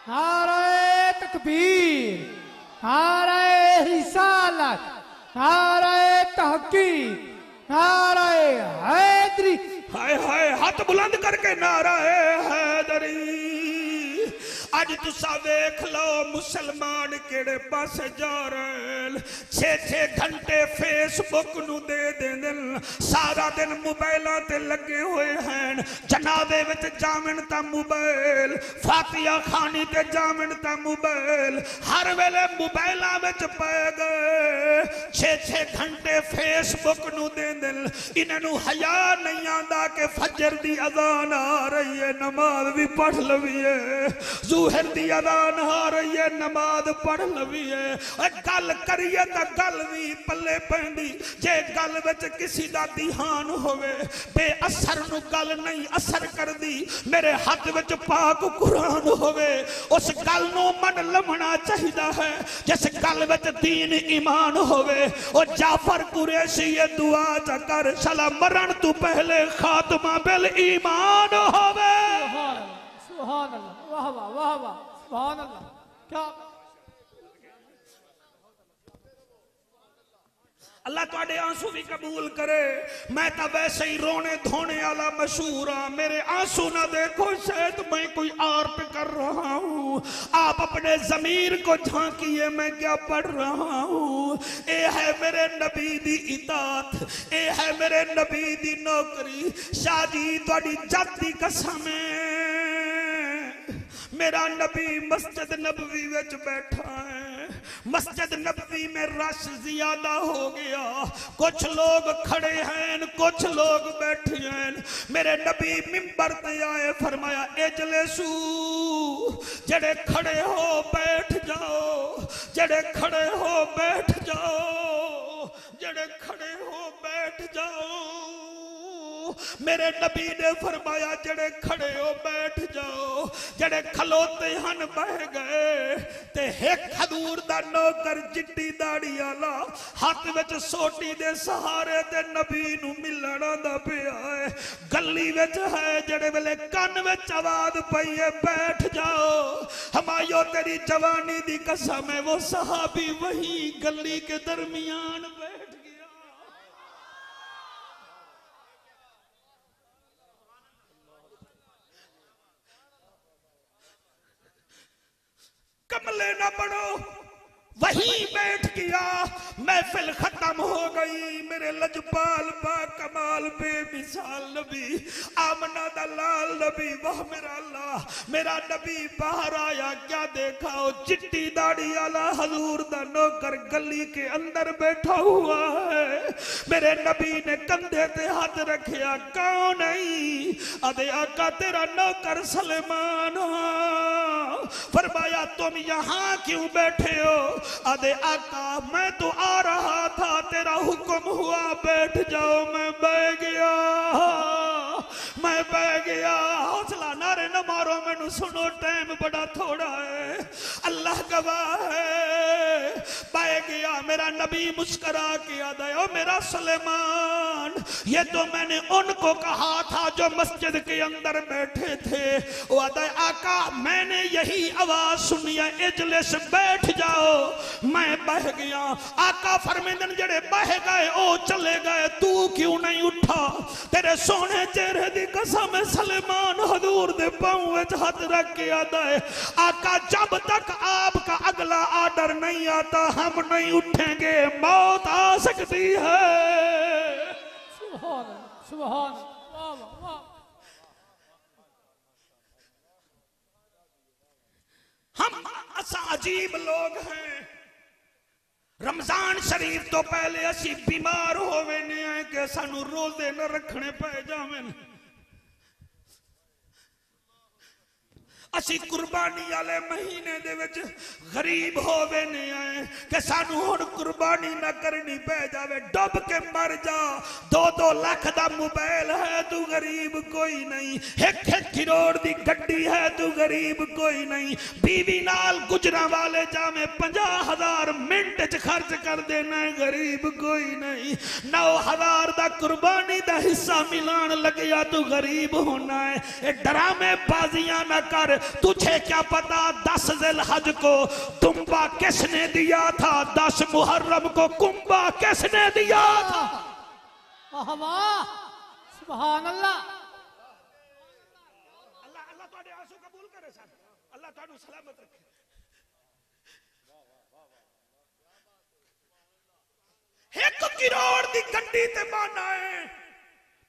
नारे तकबीर, नारे रिसालत, नारे तहकीक, नारे हैदरी। हाय हाय हाथ बुलंद करके नारा हैदरी। आज तुसा देख लो मुसलमान केड़े पास जा रहे। 6-6 घंटे फेसबुक नु दे देन, सारा दिन मोबाइलों ते लगे हुए हैं। जनाजे विच जावन ता मोबाइल, फातिया खानी ते जावन ता मोबाइल, हर वेले मोबाइलों विच पै गए। 6-6 घंटे फेसबुक नु दे देन। इन्हां हया नहीं आंदा कि फजर दी अजान आ रही है नमाज भी पढ़ लवीए, ज़ुहर दी अजान आ रही है नमाज पढ़ लवीए। गल करिए तो गल भी पल्ले पैंदी जे गल विच किसी दा ध्यान होवे, बेअसर नु गल नहीं असर करदी। मेरे हाथ विच पाक कुरान होवे, उस गल नु मन लमना चाहिदा है जिस गल विच दीन ईमान होवे। ओ जाफर कुरैशी ये दुआ च कर सला मरण तू पहले खात्मा बिल ईमान होवे। सुभान अल्लाह, वाह वाह वाह वाह, सुभान अल्लाह। क्या अल्लाह तुहाडे आंसू भी कबूल करे। मैं तो वैसे ही रोने धोने वाला मशहूर हाँ, मेरे आंसू ना देखो शायद मैं कोई आर्ट कर रहा हूँ। आप अपने जमीर को झांकिए मैं क्या पढ़ रहा हूँ। ये है मेरे नबी दी इतात, ये है मेरे नबी दी नौकरी। शाह जी तुहाडी जाती कसम है, मेरा नबी मस्जिद नबवी विच बैठा है। मस्जिद नबवी में रश ज्यादा हो गया, कुछ लोग खड़े हैं कुछ लोग बैठे हैं। मेरे नबी मिंबर पे आए, फरमाया इजलिसू, जड़े खड़े हो बैठ जाओ, जड़े खड़े हो बैठ जाओ, जड़े खड़े हो बैठ जाओ। मेरे नबी ने फरमाया जड़े खड़े हो बैठ जाओ, जड़े खलोते हन बह गए। ते एक हजूर दा नौकर चिट्टी दाड़ी वाला हाथ विच सोटी दे सहारे ते नबी नू मिलण दा पिया है। गली विच है जड़े वेले कान विच आवाज पई है बैठ जाओ। हमायो तेरी जवानी दी कसम है वो सहाबी वही गली के दरमियान बैठ गया। कमले ना पड़ो, वहीं बैठ गया। महफिल खत्म हो गई। मेरे लजपाल बा कमाल बेमिसाल नबी, आमना दा लाल नबी, वाह मेरा अल्लाह। मेरा नबी बाहर आया, क्या देखा? वो चिट्टी दाढ़ी वाला हजूर दा नौकर गली के अंदर बैठा हुआ है। मेरे नबी ने कंधे ते हाथ रखिया, कौन नहीं? अदे आका तेरा नौकर सलेमान। फरमाया तुम यहाँ क्यों बैठे हो? आदे आका मैं तो आ रहा था, तेरा हुक्म हुआ बैठ जाओ, मैं बैठ गया, मैं बैठ गया। हौसला नारे न मारो, मैनू सुनो, टाइम बड़ा थोड़ा है, अल्लाह गवाह है। बैठ गया, मेरा नबी मुस्करा के आदा, ओ मेरा सुलेमान, ये तो मैंने उनको कहा था जो मस्जिद के अंदर बैठे थे। वो आदा आका मैंने यही आवाज सुनी है, इजलिस बैठ जाओ, मैं बह गया। आका फरमांदन जड़े बह गए ओ चले गए, तू क्यों नहीं उठा? तेरे सोने चेहरे दी कसम है, सलेमान हजूर दे पांव विच हाथ रख के आदा है आका जब तक आपका अगला ऑर्डर नहीं आता हम नहीं उठेंगे, मौत आ सकती है। सुभान सुभान, वाह वाह। हम अजीब लोग हैं। रमजान शरीफ तो पहले असी बीमार होवे ने आए कि सानू रोजे न रखने पै जावें। असी कुर्बानी वाले महीने दे विच गरीब होवे ने आए कि सानू हुण कुर्बानी ना करनी पै जावे, डुब के मर जा। 2-2 लाख दा मोबाइल है तू गरीब कोई नहीं, 1-1 करोड़ दी गड्डी है तू गरीब कोई नहीं, बीवी नाल गुजरा वाले जामे 50,000 मिनट च खर्च कर देना गरीब कोई नहीं। 9,000 दा कुर्बानी दा हिस्सा मिलान लगिया तू गरीब होना है। ये ड्रामे बाजियां ना कर, तुझे क्या पता 10 ज़िलहज को तुम्बा किसने दिया था, 10 मुहर्रम को कुंबा किसने दिया था। वाह सुभान अल्लाह। अल्लाह अल्लाह तुहाडे आंसू कबूल करे सन, अल्लाह तुहानू सलामत रखे। 1 करोड़ दी गड्डी ते माना है,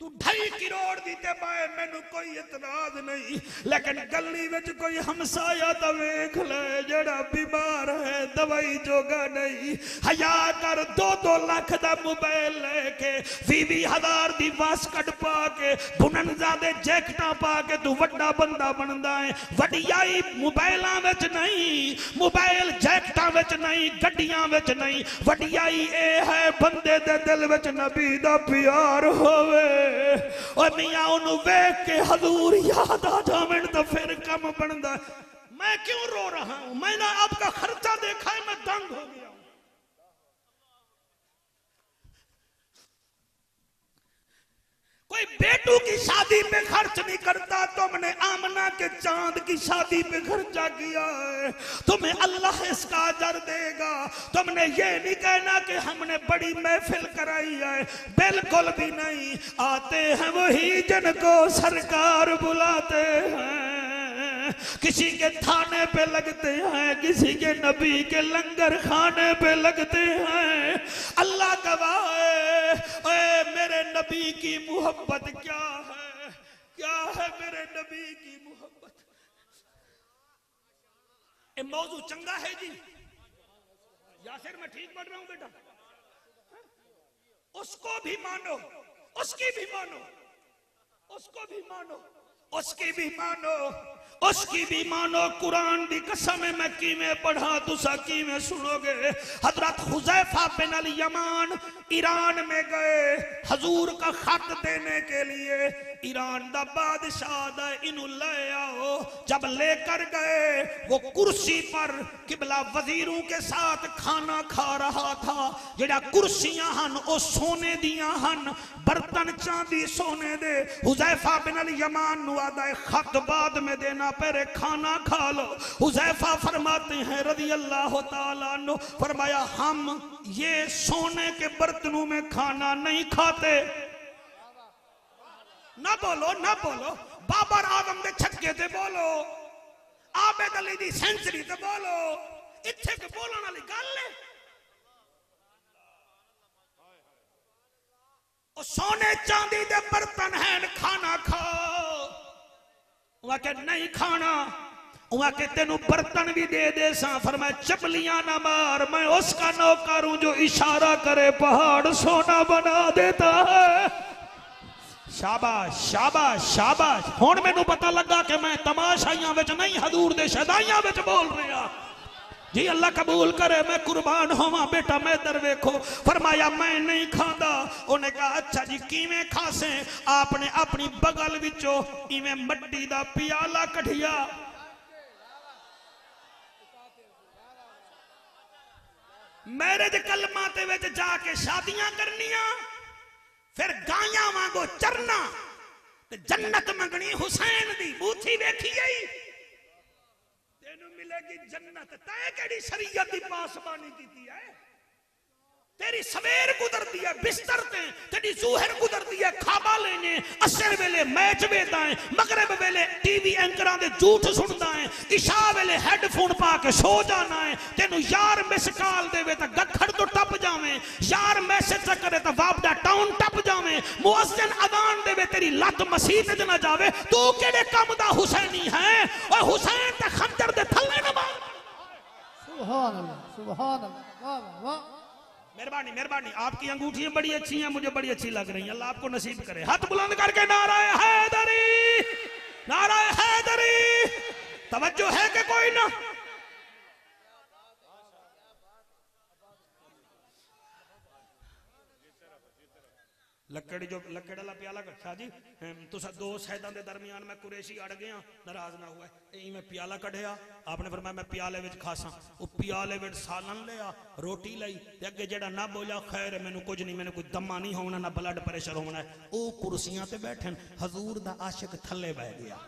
तू 2.5 करोड़ दी ते पाए, मैनू कोई इतराज नहीं, लेकिन गली विच कोई हमसाया तो वेख ले जेड़ा बीमार है दवाई जोगा नहीं। हया कर, 2-2 लाख दा मोबाइल लेके 20,000 दी वास्कट पा के बुनन ज़ादे जैकटा पा के तू वड्डा बंदा बनदा है। वडियाई मोबाइलां विच नहीं, मोबाइल जैकटा विच नहीं, गड्डियां विच नहीं, वडियाई ए है बंदे दे दिल विच नबी दा प्यार होवे। और मियां उन्होंने वेख के हजूर याद आ जावन तो फिर कम बनता। मैं क्यों रो रहा हूं? मैंने आपका खर्चा देखा है, मैं दंग हो गया हूं। कोई बेटू की शादी पे खर्च नहीं करता, तुमने आमना के चांद की शादी पे खर्चा किया है, तुम्हें अल्लाह इसका अजर देगा। तुमने ये नहीं कहना कि हमने बड़ी महफिल कराई है, बिल्कुल भी नहीं। आते हैं वही जिनको सरकार बुलाते हैं, किसी के थाने पे लगते हैं, किसी के नबी के लंगर खाने पे लगते हैं। अल्लाह गवाह है, मेरे नबी की मोहब्बत क्या है, क्या है मेरे नबी की मोहब्बत। ये मौजू चंगा है जी, यासिर मैं ठीक पढ़ रहा हूं बेटा? उसको भी मानो, उसकी भी मानो, उसको भी मानो, उसकी भी मानो, उसकी भी मानो। कुरान दी कसम मैं किवें पढ़ा तुसा किवें सुनोगे। हजरत हुज़ैफा बिन अल यमान ईरान में गए हजूर का खत देने के लिए। ईरान दा बादशाह दा इनू ले आओ। जब लेकर गए वो कुर्सी पर किबला वजीरों के साथ खाना खा रहा था। जेड़ा कुर्सियां हन ओ सोने दियां हन, बर्तन चांदी सोने दे। हुज़ैफा बिन अल यमान नु आदा खत बाद में देना, पहले खाना खा लो। हुज़ैफा फरमाते हैं रज़ी अल्लाह तआला अन्हु, फरमाया हम ये सोने के बर्तनों में खाना नहीं खाते। ना बोलो ना बोलो, बाबर आजम दे छक्के ते बोलो, आबेद अली दी सेंचुरी ते बोलो, इत्थे के बोलने वाली गल है। ओ सोने चांदी दे बर्तन हैं, खाना खाओ। वहां के नहीं खाना, वहां के तेनू बर्तन भी दे दे सा। फरमाया चपलियां ना मार, मैं उसका नौकर हूं जो इशारा करे पहाड़ सोना बना देता है। शाबाश शाबाश शाबाश। हुण मैनू पता लगा कि मैं तमाशाइयां विच नहीं हजूर दे शदाइयां विच बोल रहा। जी अल्लाह कबूल करे, मैं कुर्बान होवां। बेटा मैं इधर वेखो, फरमाया मैं नहीं खांदा। उन्हें कहा अच्छा जी किवें खासे? आपने अपनी बगल विचों इवें मट्टी दा प्याला कढ़िया, मैरिज कलमा ते विच जाके शादियां करनियां, फिर गायां वांगो चरना ते जन्नत मंगनी हुसैन दी बूथी वेखी गई तेनू मिलेगी जन्नत। तै केड़ी शरीयत दी पासबानी कीती है? तेरी सवेर गुजरती है बिस्तर ते, तेरी ज़ोहर गुजरती है खाबा लेने, असर वेले मैच वेखदा है, मगरिब वेले टीवी एंकरां दे झूठ सुनदा है, इशा वेले हेडफोन पा के सो जाना है। तेनू यार मिस कॉल देवे तां गखड़ तो टप जावे, यार मैसेज करे तां वापडा टाउन टप जावे, मुअज्जिन अजान देवे तेरी लत मसीत च ना जावे। तू केड़े काम दा हुसैनी है? ओए हुसैन ते खंजर दे थल्ले ना मार। सुभान अल्लाह सुभान अल्लाह, वाह वाह वाह। मेहरबानी मेहरबानी, आपकी अंगूठियां बड़ी अच्छी हैं, मुझे बड़ी अच्छी लग रही हैं। अल्लाह आपको नसीब करे। हाथ बुलंद करके नाराए हैदरी, नाराए हैदरी। तवज्जो है कि कोई ना? लकड़ी जो लकड़ वाला प्याला शाह जी तुसा दो शहीदां दे दरमियान मैं कुरैशी अड़ गया, नाराज ना हुआ। मैं प्याला कढ़िया, आपने फरमाया मैं प्याले विच खासा। वो प्याले विच सालन लिया, रोटी लाई ते अगे जेड़ा ना बोला खैर मैनू कुछ नहीं, मैंने कोई दमा नहीं होना ना ब्लड प्रेशर होना है। वो कुर्सियां ते बैठन, हजूर दा आशिक थल्ले बह गया।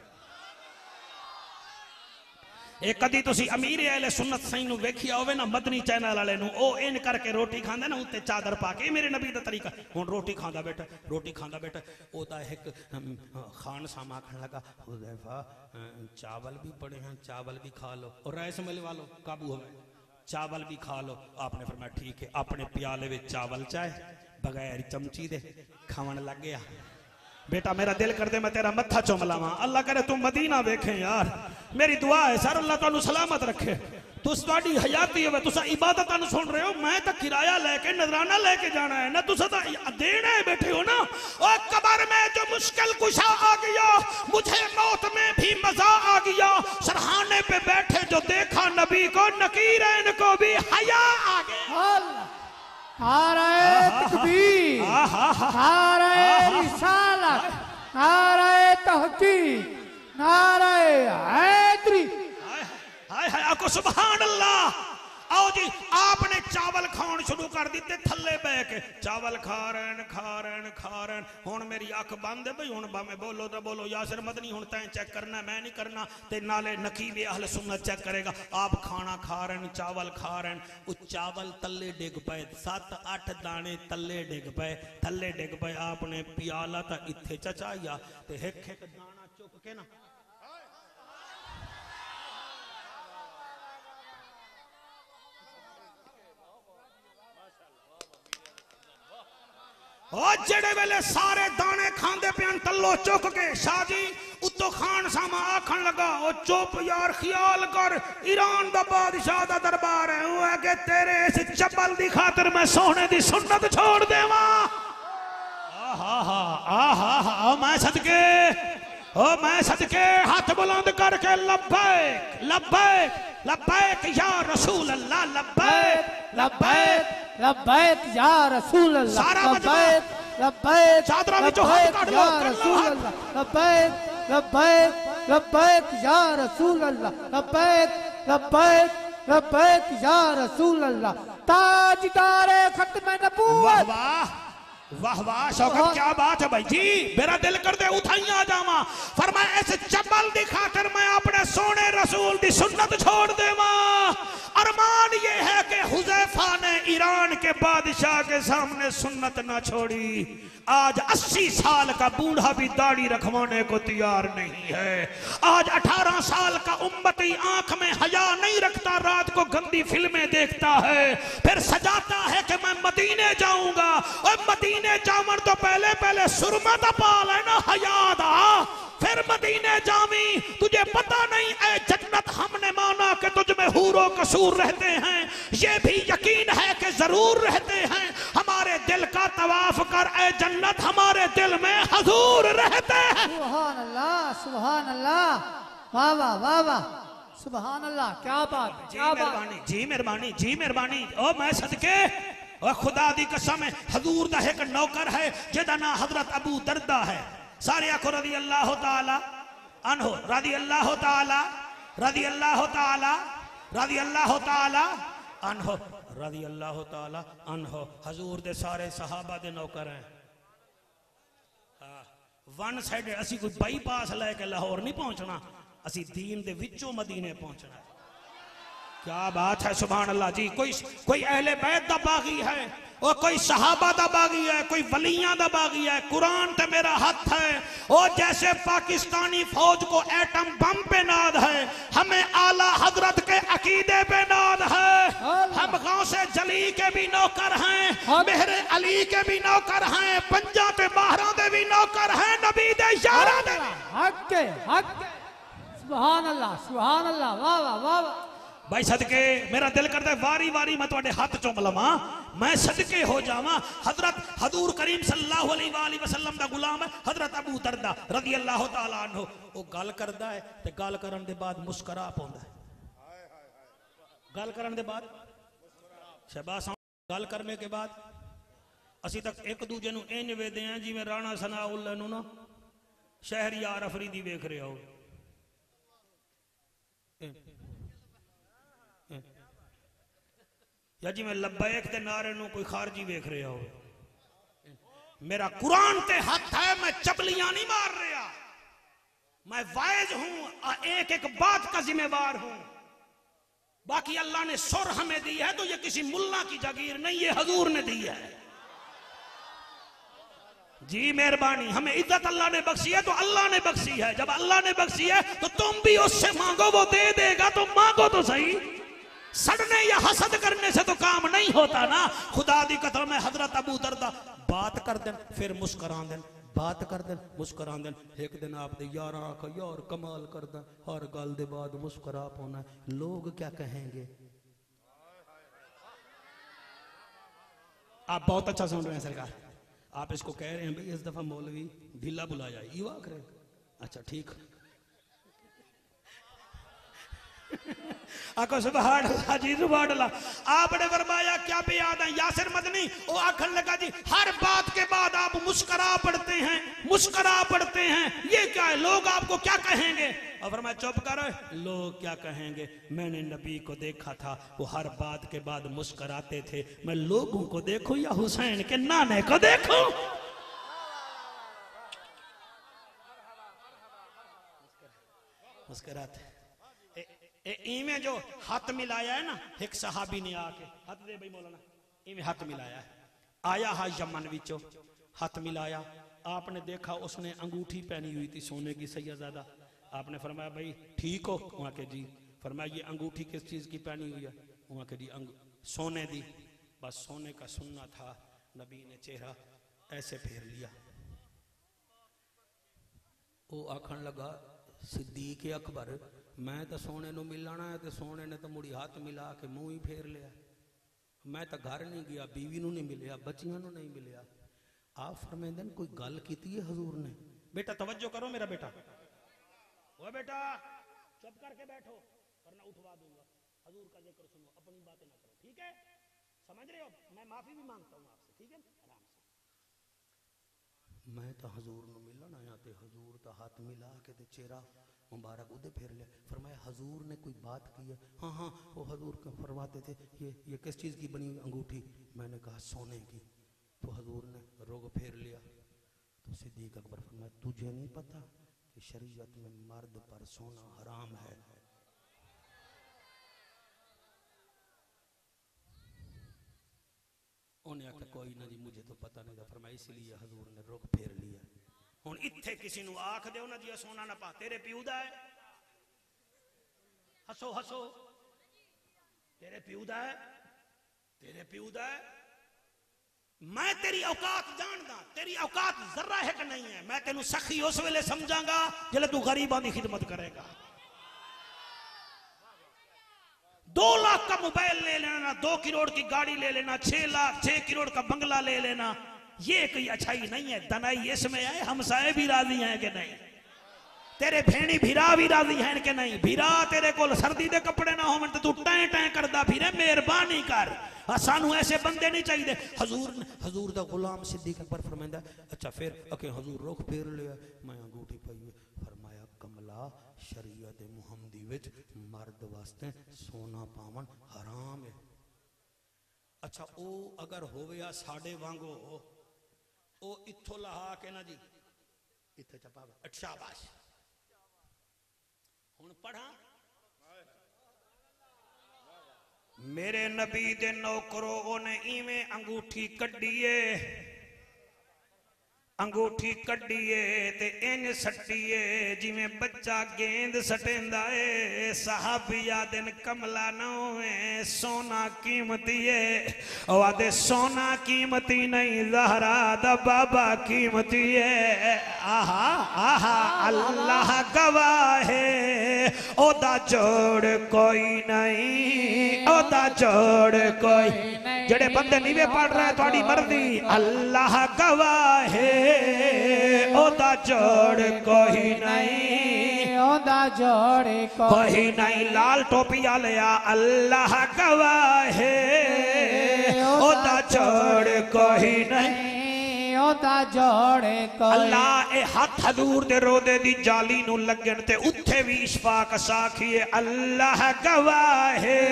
एक कदी तुसी अमीर अहले सुन्नत सही नू वेखिया होवे ना, मदनी चैनल वाले नू, ओ इन करके रोटी खांदे ना उत्ते चादर पा के, मेरे नबी दा तरीका। हुण रोटी खांदा बेटा, रोटी खांदा बेटा, ओदा एक खान सामा आखण लगा हुज़ैफा चावल भी पड़े हैं, चावल भी खा लो, और राइस मिल वालो काबू होवे, चावल भी खा लो। आपने फरमाया ठीक है। अपने प्याले विच चावल चाहे बगैर चमची दे खावन लग गया। बेटा मेरा दिल कर दे मैं तेरा मत्था चुम लावां। अल्लाह करे तुम मदीना वेखे यार, मेरी दुआ है सर अल्लाह तुहानू सलामत रखे। तुस तुहाडी हयाती है, तुसा इबादत सुन रहे हो, मैं तो किराया लेके नजराना लेके जाना है ना, तुसा तो देना है बैठे हो ना। और कब्र में जो मुश्किल कुशा आ गया, मुझे मौत में भी मजा आ गया। सरहाने पे बैठे जो देखा नबी को, नकीरैन को भी हया आ गया। नारे तकबीर, नारे रिसालत, नारे तहकीक, नारे हैदरी। हाय हाय आपको सुभान अल्लाह। आओ जी, आपने चावल खान शुरू कर दिते थल्ले बह के, चावल खा रहे खा रहे खा रहे। हुण मेरी अख बंद है भाई, हुण भावें बोलो तो बोलो यासिर मदनी, हुण तैं चेक करना, मैं नहीं करना। ते नाले नकीब अहले सुन्नत चेक करेगा। आप खाना खा रहे, चावल खा रहे, वो चावल तल्ले डिग पे, 7-8 दाने तल्ले डिग पे, थल्ले डिग पे। आपने प्याला तो इत्थे चचाया ते हिक हिक दाना चुक के ना जेड़े वेले सारे दाने खांदे पियान तल्लो चुक के, शाह जी उत्तो खान सामा आखन लगा ओ चुप यार, ख्याल कर ईरान दा बादशाह दा दरबार है, वो है कि तेरे इस चप्पल दी खातिर मैं सोने दी सुन्नत छोड़ देवा। आहा मैं सदके, ओ मैं सदके, हाथ बुलंद करके लब्बैक लब्बैक लब्बैक या रसूल अल्लाह, लब्बैक लब्बैक लब्बैक या रसूल अल्लाह, लब्बैक लब्बैक चादरा विचों हाथ काढ लो, या रसूल अल्लाह, लब्बैक लब्बैक लब्बैक या रसूल अल्लाह, लब्बैक लब्बैक लब्बैक या रसूल अल्लाह। ताजदारे खत्म नबूवत। वाह वाह वाह शौकत, क्या बात है भाई जी, मेरा दिल कर दे उठाइया जावा। फरमाया इस चप्पल दी खातिर मैं अपने सोने रसूल दी सुन्नत छोड़ देवा। अरमान ये है कि हुज़ैफा ने ईरान के बादशाह के सामने सुन्नत ना छोड़ी। आज 80 साल का बूढ़ा भी दाढ़ी रखवाने को तैयार नहीं है। आज 18 साल का उम्मती आंख में हया नहीं रखता, रात को गंदी फिल्में देखता है, फिर सजाता है कि मैं मदीने जाऊंगा। और मदीने जावन तो पहले पहले सुरमा दा पाल है ना, हया दा, फिर मदीने जावी। तुझे पता नहीं ऐ जन्नत हमने माना कि तुझ में हूरो कसूर रहते हैं, ये भी यकीन है कि जरूर रहते हैं। हमारे दिल का तवाफ कर ए जन्नत, हमारे दिल में हजूर रहते हैं। सुभान अल्लाह, सुभान अल्लाह, वाह वाह वाह वाह, सुभान अल्लाह, क्या बात है, जी क्या बात। मेहरबानी, जी मेहरबानी, जी मेहरबानी। ओ मैं सदके ओ खुदा दी कसम है, हजूर दा एक नौकर है जिहदा नाम हजरत अबू दरदा है। सारे आखो रजी अल्लाह ताला अनहु, रजी अल्लाह ताला, रजी अल्लाह ताला, रजी अल्लाह ताला अनहु, रजी अल्लाह ताला अनहु। हजूर दे सारे सहाबा दे नौकर हैं। वन साइड असी कोई बाईपास लैके लाहौर नहीं पहुंचना, असी दीन दे विचों मदीने पहुंचना। क्या बात है, सुभान अल्लाह जी। कोई अहले बैत दा बागी है, और कोई सहाबा दा बागी है, कोई वलियां दा बागी है। कुरान ते मेरा हाथ है। और जैसे पाकिस्तानी फौज को एटम बम पे नाद है, हमें आला हजरत के अकीदे पे नाद है। हम गांव से जली के भी नौकर हैं, मेहरे अली के भी नौकर हैं, पंजा ते बाहरों दे भी नौकर हैं, नबी दे यारा दे। हक के, हक के, सुभान अल्लाह, सुभान अल्लाह, वाह वाह वाह वाह। भाई सदके मेरा दिल करता है वारी वारी मैं तुहाडे हाथ चुम लवां, मैं सदके हो जावां। हजरत हजूर करीम सल्लल्लाहु अलैहि वसल्लम दा गुलाम है हजरत अबू दरदा रजी अल्लाह तआला अन्हु। वो गल करदा है ते गल करन दे बाद मुस्करा पौंदा है। गल करन दे बाद शहबाज गल करने के बाद असी तक एक दूजे नूं इंज वेदे हैं जिवें राणा सनाउल्लाह नूं ना शहरयार अफरीदी वेख रहे हो। या जिवें लब्बैक दे नारे नूं कोई खारजी वेख रहे हो। मेरा कुरान ते हाथ है, मैं चपलियां नहीं मार रहा, मैं वाइज हूं, एक एक बात का जिम्मेवार हूं। बाकी अल्लाह ने सुर हमें दी है तो ये किसी मुल्ला की जागीर नहीं, ये हजूर ने दी है। जी मेहरबानी, हमें इज्जत अल्लाह ने बख्शी है तो अल्लाह ने बख्शी है। जब अल्लाह ने बख्शी है तो तुम भी उससे मांगो, वो दे देगा, तो मांगो तो सही। सड़ने या हसद करने से तो काम नहीं होता ना। खुदा दी कसम है हजरत अबू दरदा बात कर देन फिर मुस्कुरा देन, बात कर देन मुस्कुरा देन। एक दिन आप दे यार आखो यार कमाल कर दें, हर गल दे बाद मुस्कुरा पाना, लोग क्या कहेंगे। आप बहुत अच्छा सुन रहे हैं सरकार, आप इसको कह रहे हैं भाई इस दफा मौलवी ढीला बुलाया, यू आख रहे हैं, अच्छा ठीक। आको सुभान अल्लाह जी, सुभान अल्लाह। आपने फरमाया क्या भी याद है, यासिर मदनी वो आखन लगा जी हर बात के बाद आप मुस्कुरा पड़ते हैं, मुस्कुरा पड़ते हैं, ये क्या है, लोग आपको क्या कहेंगे। और फरमाया चुप करो, लोग क्या कहेंगे। मैंने नबी को देखा था, वो हर बात के बाद मुस्कुराते थे। मैं लोगों को देखूं या हुसैन के नाने को देखूं। मुस्कुराते इवें जो हाथ मिलाया है ना, एक सहाबी ने आके हाथ दे भाई मौलाना, इवें हाथ मिलाया है। आया हा यमन विचों, हाथ मिलाया, आपने देखा उसने अंगूठी पहनी हुई थी सोने की सैयदजादा। आपने फरमाया भाई ठीक हो, वहां के जी। फरमाया ये अंगूठी किस चीज की पहनी हुई है, वहां के जी सोने दी। बस सोने का सुनना था। नबी ने चेहरा ऐसे फेर लिया, वो आखन लगा सिद्दीक अकबर मैं तो सोने नूं मिलना है, तो सोने ने तो मुड़ी हाथ मिला के मुंह ही फेर लिया। मैं तो घर नहीं गया, बीवी नूं नहीं मिलिया, बच्चियां नूं नहीं मिलिया। आप फरमांदे कोई गल कीती है हजूर ने। बेटा तवज्जो करो मेरा बेटा, ओ बेटा चुप करके बैठो वरना उठवा दूंगा। हजूर का जिक्र सुनो, अपनी बातें ना करो, ठीक है, समझ रहे हो। मैं माफी भी मांगता हूँ आपसे, ठीक है, आराम से। मैं तो हजूर नूं मिलन आया, ते हजूर तो हाथ मिला के ते चेहरा मुबारक उदे फेर लिया। फरमाया हजूर ने कोई बात की है। हाँ हाँ, वो हजूर को फरमाते थे ये किस चीज़ की बनी अंगूठी। मैंने कहा सोने की। तो हजूर ने रुख फेर लिया। तो सिद्दीक अकबर फरमाया तुझे नहीं पता कि शरीयत में मर्द पर सोना हराम है। उन्हें आखा कोई ना जी मुझे तो पता नहीं था। फरमाया इसलिए हजूर ने रुख फेर लिया। हुण इत्थे किसी नूं आख दे ना जी सोना ना पा, तेरे प्यू दा है, हसो हसो, तेरे प्यू दा है, तेरे प्यू दा है। मैं तेरी औकात जानदा, तेरी औकात जरा है कि नहीं है। मैं तेनू सखी उस वेले समझांगा जिले तू गरीबां दी खिदमत करेगा। 2 लाख का मोबाइल ले लेना, 2 करोड़ की गाड़ी ले लेना, 6 लाख 6 करोड़ का बंगला ले लेना, ये कोई अच्छाई नहीं है। दनाई इसमें है हमसाए भी राजी हैं कि नहीं, तेरे भेणी भिरा भी राजी हैं कि नहीं। भिरा तेरे को सर्दी दे कपड़े ना हो तो तू टैं टैं करदा फिरे, मेहरबानी कर। सानू ऐसे बंदे नहीं चाहिए। हजूर दा गुलाम सिद्दीक अकबर फरमांदा, अच्छा फिर अके हजूर रुख फेर लिया, मैं अंगूठी पाई, फरमाया कमला शरीयत मुहम्मदी विच मर्द वास्ते सोना पावन हराम है। अच्छा ओ अगर होवे आ साडे वांगो ओ इथों लहा के ना जी इथे चपावे, अच्छा शाबाश। हुण पढ़ा मेरे नबी दे नौकरो ओने इवें अंगूठी कड्डीए, अंगूठी कड्डीए ते इंज सट्टीए जिवें बच्चा गेंद सटेंदा है। साहबिया दिन कमला नौवे सोना कीमती है, वादे सोना कीमती नहीं ज़हरा दा बाबा कीमती है। आहा आहा अल्लाह गवाह है, ओदा जोड़ कोई नहीं, ओदा जोड़ कोई। जेड़े बंदे नीवे पढ़ रहे हैं थोड़ी मर्जी, अल्लाह गवाह है ओदा जोड़ कोई नहीं, ओदा जोड़ कोई नहीं। लाल टोपी लिया अल्लाह गवाह है ओदा जोड़ कोई नहीं, ओदा जोड़ कोई। अल्लाह ए हाथ हजूर दे रोदे दी जाली नू लगन ते उत्थे भी इशफाक साखीए अल्लाह गवाह है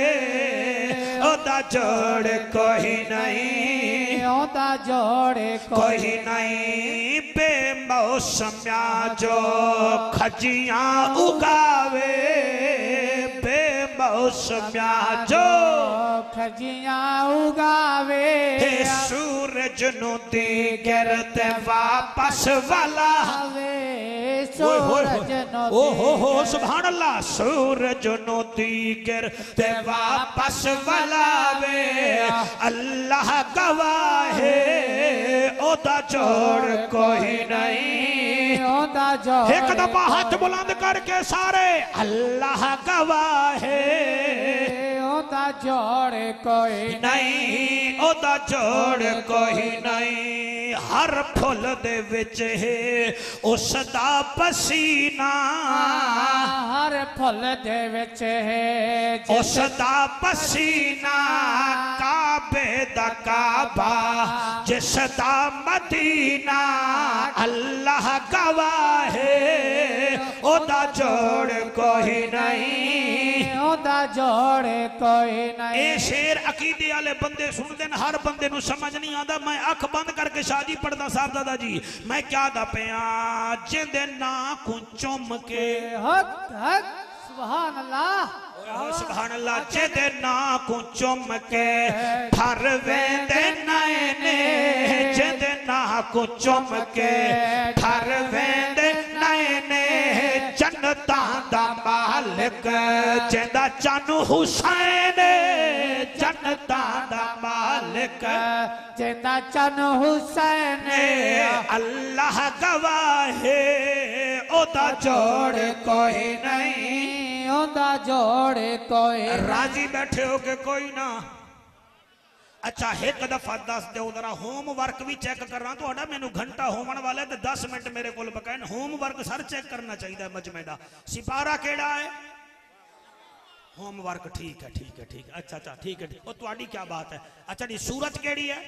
ओदा जोड़ कोई नहीं, ओदा जोड़ कोई नहीं। बेमौसमिया जो खजियां उगावे, बेमौसमिया जो खजियां उगावे, सूरज नु दी गिरते वापस वाला सूरज ओ हो सुभान अल्लाह। सूरज नु दी गिरते वापस वाला वे अल्लाह गवाह है ओदा जोड़ कोई नहीं, ओदा जोड़। एक दफा हाथ बुलंद करके सारे अल्लाह गवाह है ओदा जोड़ कोई नहीं, ओदा जोड़ कोई नहीं। हर फुल दे विच है उसदा पसीना, हर फुल दे विच है उसदा पसीना। काबे दा काबा जिसदा मदीना, अल्लाह गवाह है ओदा जोड़ कोई नहीं, ओदा जोड़ कोई नहीं। ए शेर अकीदे वाले बंदे सुनते हैं, हर बंदे नू समझ नहीं आता। मैं अख बंद करके शादी पढ़दा साहब दादा जी, मैं क्या दा पिया जिंदे ना को चुम के हक हक सुभान अल्लाह सुभान अल्लाह। जिंदे ना को चुम के ठर वेंदे नैने, जिंदे ना को चुम के ठर वेंदे नैने। जन्नतां दा मालिक जिंदा चन हुसैन, जन्नतां दा मालिक जिंदा चन हुसैन। अल्लाह गवाह है ओदा जोड़ कोई नहीं, ओदा जोड़ कोई। राजी बैठे हो के कोई ना। अच्छा एक दफा दस दो जरा होमवर्क भी चेक करना तो मैनू घंटा होवन वाला तो 10 मिनट मेरे को बकाए होमवर्क सर चेक करना चाहिए मजमे का। सिपारा केड़ा है होमवर्क, ठीक है ठीक है ठीक है। अच्छा अच्छा ठीक है ठीक। और तुम्हारी क्या बात है। अच्छा जी सूरत केड़ी है,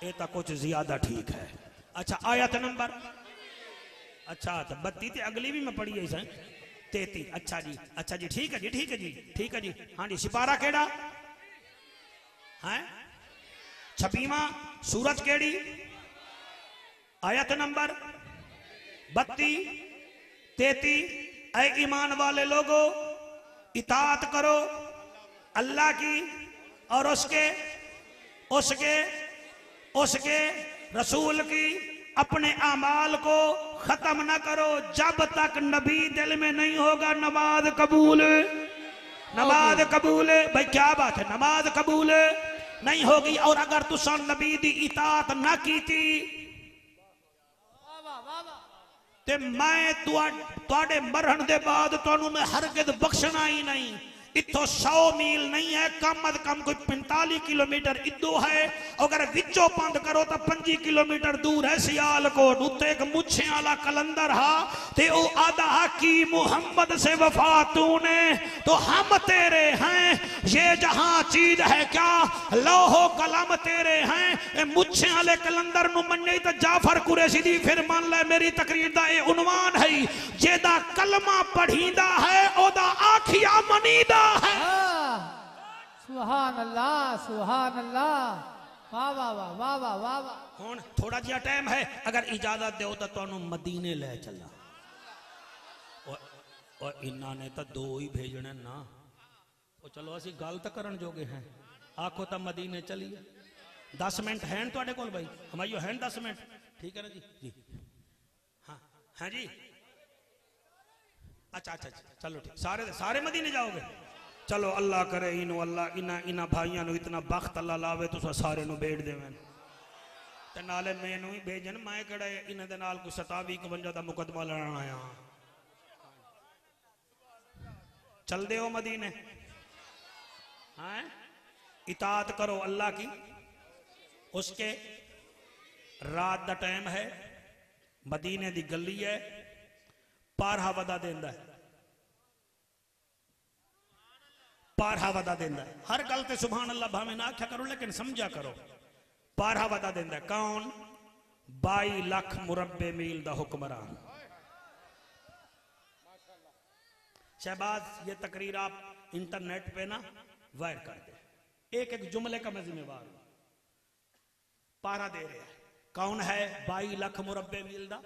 ये तो कुछ ज्यादा ठीक है। अच्छा आयत नंबर, अच्छा तो 32 अगली भी मैं पढ़ी है 33। अच्छा जी अच्छा जी ठीक है जी ठीक है जी ठीक है जी। हाँ जी सिपारा केड़ा है 26वां, सूरत केड़ी आयत नंबर 32 33। ऐ ईमान वाले लोगो इताअत करो अल्लाह की और उसके उसके उसके रसूल की। अपने अमाल को खत्म ना करो जब तक नबी दिल में नहीं होगा। नमाज कबूल, नमाज कबूल। भाई क्या बात है, नमाज कबूल नहीं होगी। और अगर तुसा नबी दी इताअत ना की थी ते मैं तुहाडे मरण दे बाद तुहानू मैं हरगिज़ बख्शना ही नहीं। इतो 100 मील नहीं है, कम अज कम कोई 45 किलोमीटर इदो है। अगर विचों पंद करो तो 25 किलोमीटर दूर है सियालकोट। उत्ते एक मुछे वाला कलंदर हा ते ओ आदा हा की मुहम्मद से वफा तूने तो हम तेरे हैं, ये जहां चीज है क्या लोहो कलम तेरे हैं। ए मुछे वाले कलंदर नु मन्ने तो जाफर कुरैशी दी फिर मान ले मेरी तकरीर दा ए उन्वान है, जेदा कलमा पढ़ीदा है ओदा आखिया मनीदा है। सुभान अल्लाह, सुभान अल्लाह, वाह वाह वाह वाह वाह वाह वाह। हुण थोड़ा जिहा टाइम है, अगर इजाजत दो तो तुहानू मदीने ले चला। और इन्हां ने तो 2 ही भेजने ना, ओ चलो असी गल तो करन जोगे हैं। आखो तो मदीने चलिए। 10 मिनट हैं तुहाडे कोल भाई, हमाइयो हैं 10 मिनट, ठीक है ना जी? जी हाँ हाँ जी, अच्छा अच्छा चलो ठीक। सारे मदीने जाओगे? चलो अल्लाह करे इनो अल्लाह इना भाइयों इतना बख्त अल्लाह लावे तो सारे बेट देवें ते नाले मैनू ही भेजन। मैं कड़ा इन्हां दे नाल कोई 57-51 का मुकदमा लड़न आया। चल दे हो मदीने, हाँ इताअत करो अल्लाह की। उसके रात का टाइम है, मदीने की गली है, पारहा वदा देंदा है, पारहा वदा देंदा है। हर गल ते सुभान अल्लाह भावें ना आख्या करो लेकिन समझा करो। पारहा वदा देंदा है कौन? 22 लाख मुरब्बे मील दा हुक्मरान। शहबाज ये तकरीर आप इंटरनेट पे ना वायर कर दे, एक एक जुमले का मैं जिम्मेवार हूं। पारा दे रहे हैं कौन है? 22 लाख मुरब्बे मील दा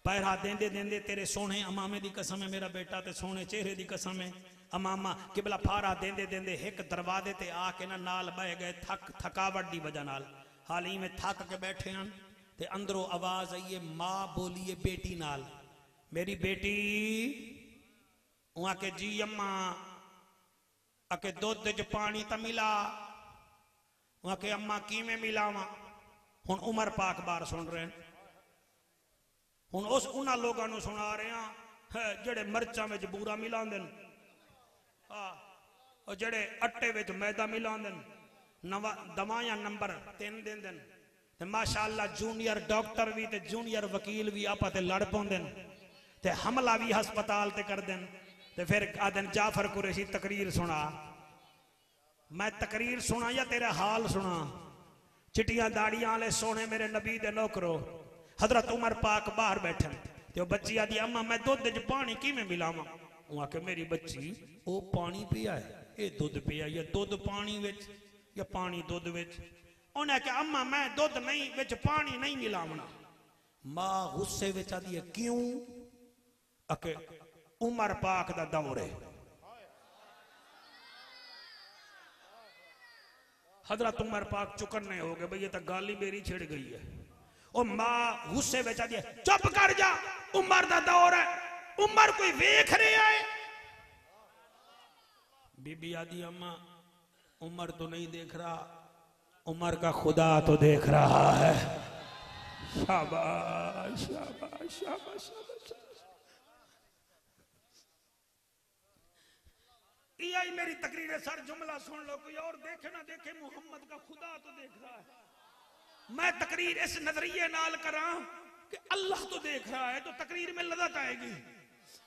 पैरा देंदे देंदे तेरे सोने अमामे दी कसम है मेरा बेटा, ते सोने चेहरे दी कसम है अमामा किबला फारा देंदे देंदे एक दरवाजे ते आके ना नाल बह गए थकावट दी वजह नाल। हाल ही में थक के बैठे हैं ते अंदरों आवाज आई है, मां बोलिए बेटी नाल, मेरी बेटी। वहां के जी अम्मा आके दुध च पानी तो मिला। वहां के अम्मा किवें मिलावा। हुण उमर पाक बार सुन रहे हैं। हुण उस उन्हां लोगां नूं सुना रहे हैं जेड़े मरचां विच बूरा मिलांदे ने, और जेड़े आटे विच मैदा मिलांदे ने, दवाइयां नंबर 3 देंदे ने, ते माशाअल्लाह जूनियर डॉक्टर भी ते जूनियर वकील भी आपस ते लड़ पौंदे ने, ते हमला भी हस्पताल ते करदे ने। ते फिर आदन जाफर कुरैशी तकरीर सुना। मैं तकरीर सुना या तेरा हाल सुना? चिटियां दाड़ियां वाले सोने मेरे नबी दे नौकरो हजरत उमर पाक बाहर बैठे ते बच्ची आदि अम्मा मैं दुध च पानी किवें मिलावां? वो आके मेरी बच्ची वो पानी पिया है, ये दुध पिया, या दुध पानी विच या पानी दुध विच। उन्हें आख्या अम्मा मैं दुध नहीं विच पानी नहीं मिलावना। मां गुस्से विच आदी है क्यों? आके उमर पाक दा दौर है। हजरत उमर पाक चुकन्ने हो गए, भाई ये तो गाल ही मेरी छिड़ गई है। और मां गुस्से में आ दिया, चुप कर जा, उमर दा दौर है, उमर कोई वेख रहा है। बीबी आदि अम्मा उमर तो नहीं देख रहा, उमर का खुदा तो देख रहा है। शाबाश शाबाश शाबाश शाबाश। यही मेरी तकरीर है। सर जुमला सुन लो, कोई और देखे ना देखे, मोहम्मद का खुदा तो देख रहा है। मैं तकरीर इस नजरिए नाल करा कि अल्लाह तो देख रहा है, तो तकरीर में लज़्ज़त आएगी।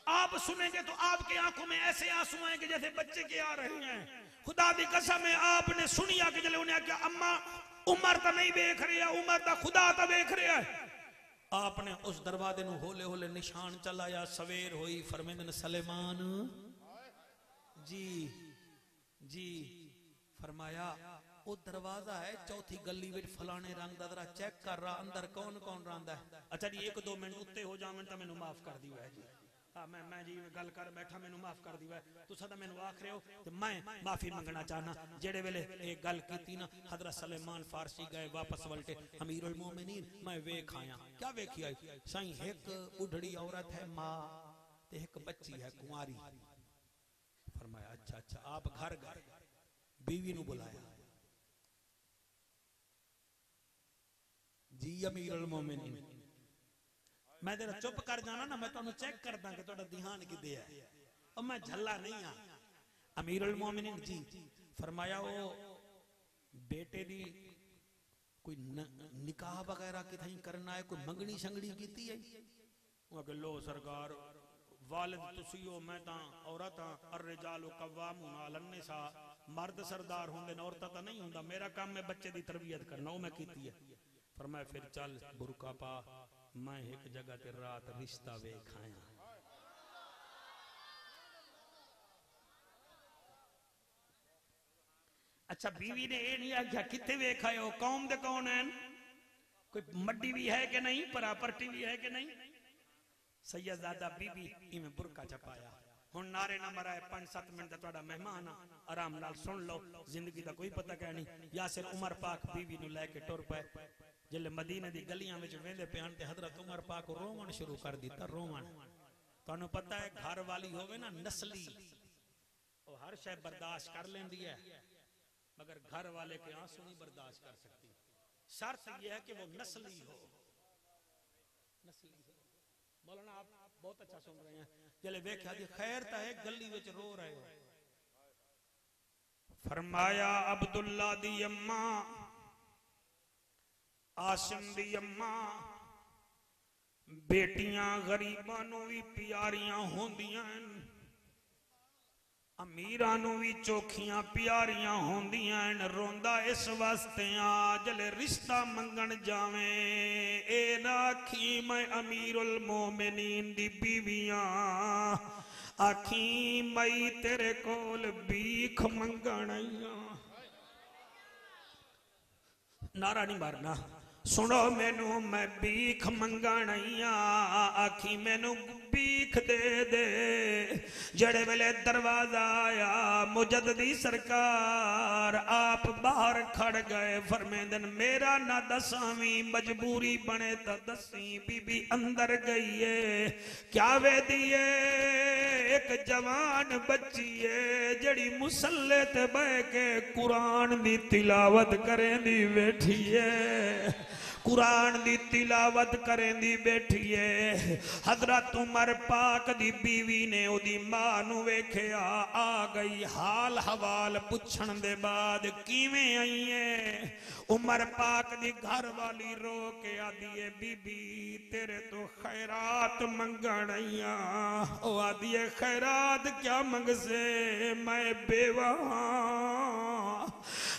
आप सुनेंगे तो आपके आंखों में ऐसे आंसू आएंगे जैसे बच्चे के आ रहे हैं। खुदा दी कसम है, आपने सुनिया कि जले उन्हें क्या अम्मा उमर तो नहीं देख रही है, उमर का खुदा तो देख रहा है। आपने उस दरवाजे ਨੂੰ होले होले निशान चलाया। सवेर हुई, फरमांदे सलेमान जी जी फरमाया वो दरवाजा है चौथी गली में फलाने रंग दा, जरा चेक कर रहा अंदर कौन कौन रंदा है। अच्छा जी 1-2 मिनट उत्ते हो जावन तो मैनू माफ कर दियो है जी। हाँ मैं जी गल कर बैठा, मैनू माफ कर दियो है। तुसा तो मैनू आख रहे हो तो मैं माफी मंगना चाहना। जेड़े वेले ये गल कीती ना, हजरत सलेमान फारसी गए वापस वलटे, अमीरुल मोमिनीन मैं वेख आया। क्या वेखी आई? साईं एक बुढ़ड़ी औरत है मां ते एक बच्ची है कुंवारी। फरमाया अच्छा अच्छा। आप घर गए, बीवी नू बुलाया, जी अमीरुल मोमिनीन मैं तेरा चुप कर जाना ना, मैं तुहानू चेक करदा कि तुहाडा ध्यान किते है। और मैं झल्ला नहीं आ, अमीरुल मोमिनीन जी फरमाया वो बेटे दी कोई निकाह वगैरह कितनी करना है, कोई मंगनी शंगनी कीती है? वो कह लो सरकार वालिद तुसी हो मैं ता औरत हां, अर्रिजालु कव्वामून अलन निसा, मर्द सरदार होंदे न औरतां ता नहीं हुंदा, मेरा काम है बच्चे दी तरबियत करना, वो मैं कीती है। फरमाया फिर चल बुरका पा, मैं एक जगह ते रात रिश्ता वेख आया। अच्छा बीवी ने ये नहीं आख्या कितने वेख आए हो, कौम दे कौन है, कोई मड्डी भी है कि नहीं, प्रॉपर्टी भी है कि नहीं। सैयदजादा बीबी इवें बुरका चपाया। हुण नारे ना मराए 5-7 मिनट दा तुहाडा मेहमान आराम नाल सुन लो, जिंदगी दा कोई पता कहनी। यासिर उमर पाक बीबी नु लेके टुर पे, जिले मदीने दी गलियां विच वेंदे पियान ते हजरत उमर पाक रोवण शुरू कर दिता। रोवण तुहानू पता है घर वाली होवे ना नस्ली, वो हर शय बर्दाश्त कर लेंदी है, मगर घर वाले के आंसू नहीं बर्दाश्त कर सकती। शर्त यह है कि वो नस्ली हो, नस्ली हो। मौलाना आप बहुत अच्छा सुन रहे हैं। चले वेख्या जी खैर ता है गली विच रो रहे हो। फरमाया अब्दुल्ला दी अम्मा, आसिम दी अम्मा, बेटियां गरीबां नू भी प्यारियां होंदियां, अमीरां नू भी चोखियां प्यारियां होंदियां। रोंदा इस वास्ते आ जले रिश्ता मंगण जावे ए ना आखी मैं अमीरुल मोमिनीन दी बीवियां, आखी मई तेरे कोल भीख मंगण आईयां। नारा नहीं मारना, सुनो मैनू मैं भीख मंगण आईयां, आखी मैनू भीख दे दे। जड़े वेले दरवाजा आया मुजद्दी सरकार आप बाहर खड़ गए, फरमेंदन मेरा ना दसावी मजबूरी बने तो दसी। बीबी अंदर गई है, क्या वे दिए एक जवान बच्ची है जड़ी मुसल्ले ते बह के कुरान दी तिलावत करें दी बैठी है, कुरान दी तिलावत करें दी बैठी है। हजरत उमर पाक दी बीवी ने ओदी मां नू वेख्या, आ गई हाल हवाल पुछण दे बाद किवें आई है। उमर पाक दी घर वाली रो के आदी है बीबी तेरे तो खैरात मंगण आईया। ओ आदी है खैरात क्या मंगसे, मैं बेवा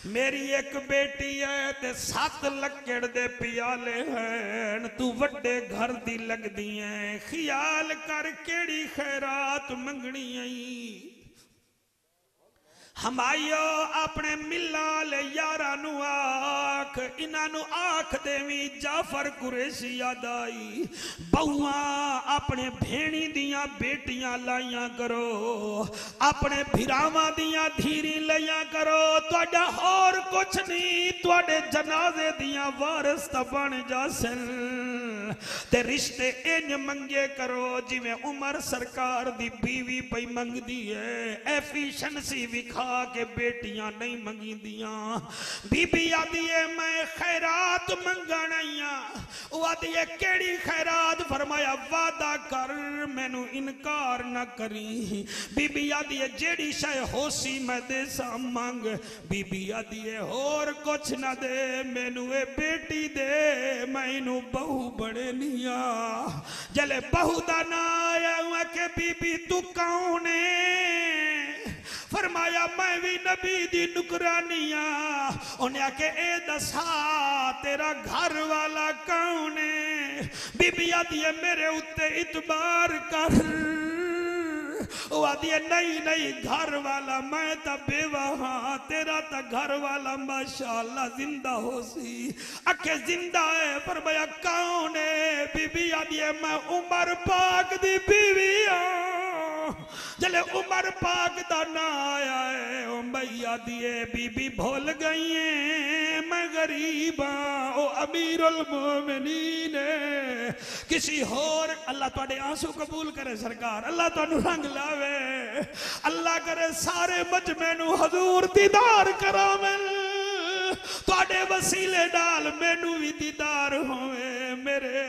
मेरी एक बेटी है ते 7 लकड़ दे पियाले हैं, तू वड्डे घर दी लगदी है, ख्याल कर केड़ी खैरात मंगनी आई। हमायो अपने मिलाल यारा नु आख, इन्हां नु आख देवी जाफर कुरैशी याद आई। बहुआ अपने भेणी दियां बेटियां लाइया करो, अपने भिरावां दियां धीरी लइया करो, तुहाडा होर कुछ नहीं, तुहाडे जनाजे दियां वारिस तां बन जासन। ते रिश्ते इंज मंगे करो जिवें उमर सरकार दी बीवी पई मंगदी है। एफिशिएंसी विखा के बेटियां नहीं मंगिंदियां। बीबी आदी है मैं खैरात मंगण आईया। वो आदी है केड़ी खैरात, फरमाया वादा कर मैनू इनकार ना करी। बीबी आदी है जेड़ी शय होसी मैं दे सा मंग। बीबी आदी है होर कुछ ना दे मैनू ए बेटी दे, मैनू बहू बड़े लिया। जले बहू दा ना आया के बीबी तू कौन है, फरमाया मैं भी नबी दी नुकरानिया। उन्हें आके ए दसा तेरा घर वाला कौन है। बीबी आदि है मेरे उत्ते इतबार कर। वो आदि है नहीं नहीं घर वाला मैं तो बेवा हाँ, तेरा तो घर वाला माशाअल्लाह जिंदा हो सी। आखे जिंदा है, फरमाया कौन है। बीबी आदि है मैं उमर पाक दी बीवी हाँ। जले उमर पाक दा ना आया है ओ मैया दिए बीबी भूल गई है मैं गरीब हाँ। ओ अमीरुल मोमिनीन किसी होर अल्लाह तुहाडे आंसू कबूल करे सरकार, अल्लाह तुहानू रंग लावे, अल्लाह करे सारे मजमे नू हजूर दीदार करावे। तुहाडे वसीले नाल मैनू भी दीदार होवे, मेरे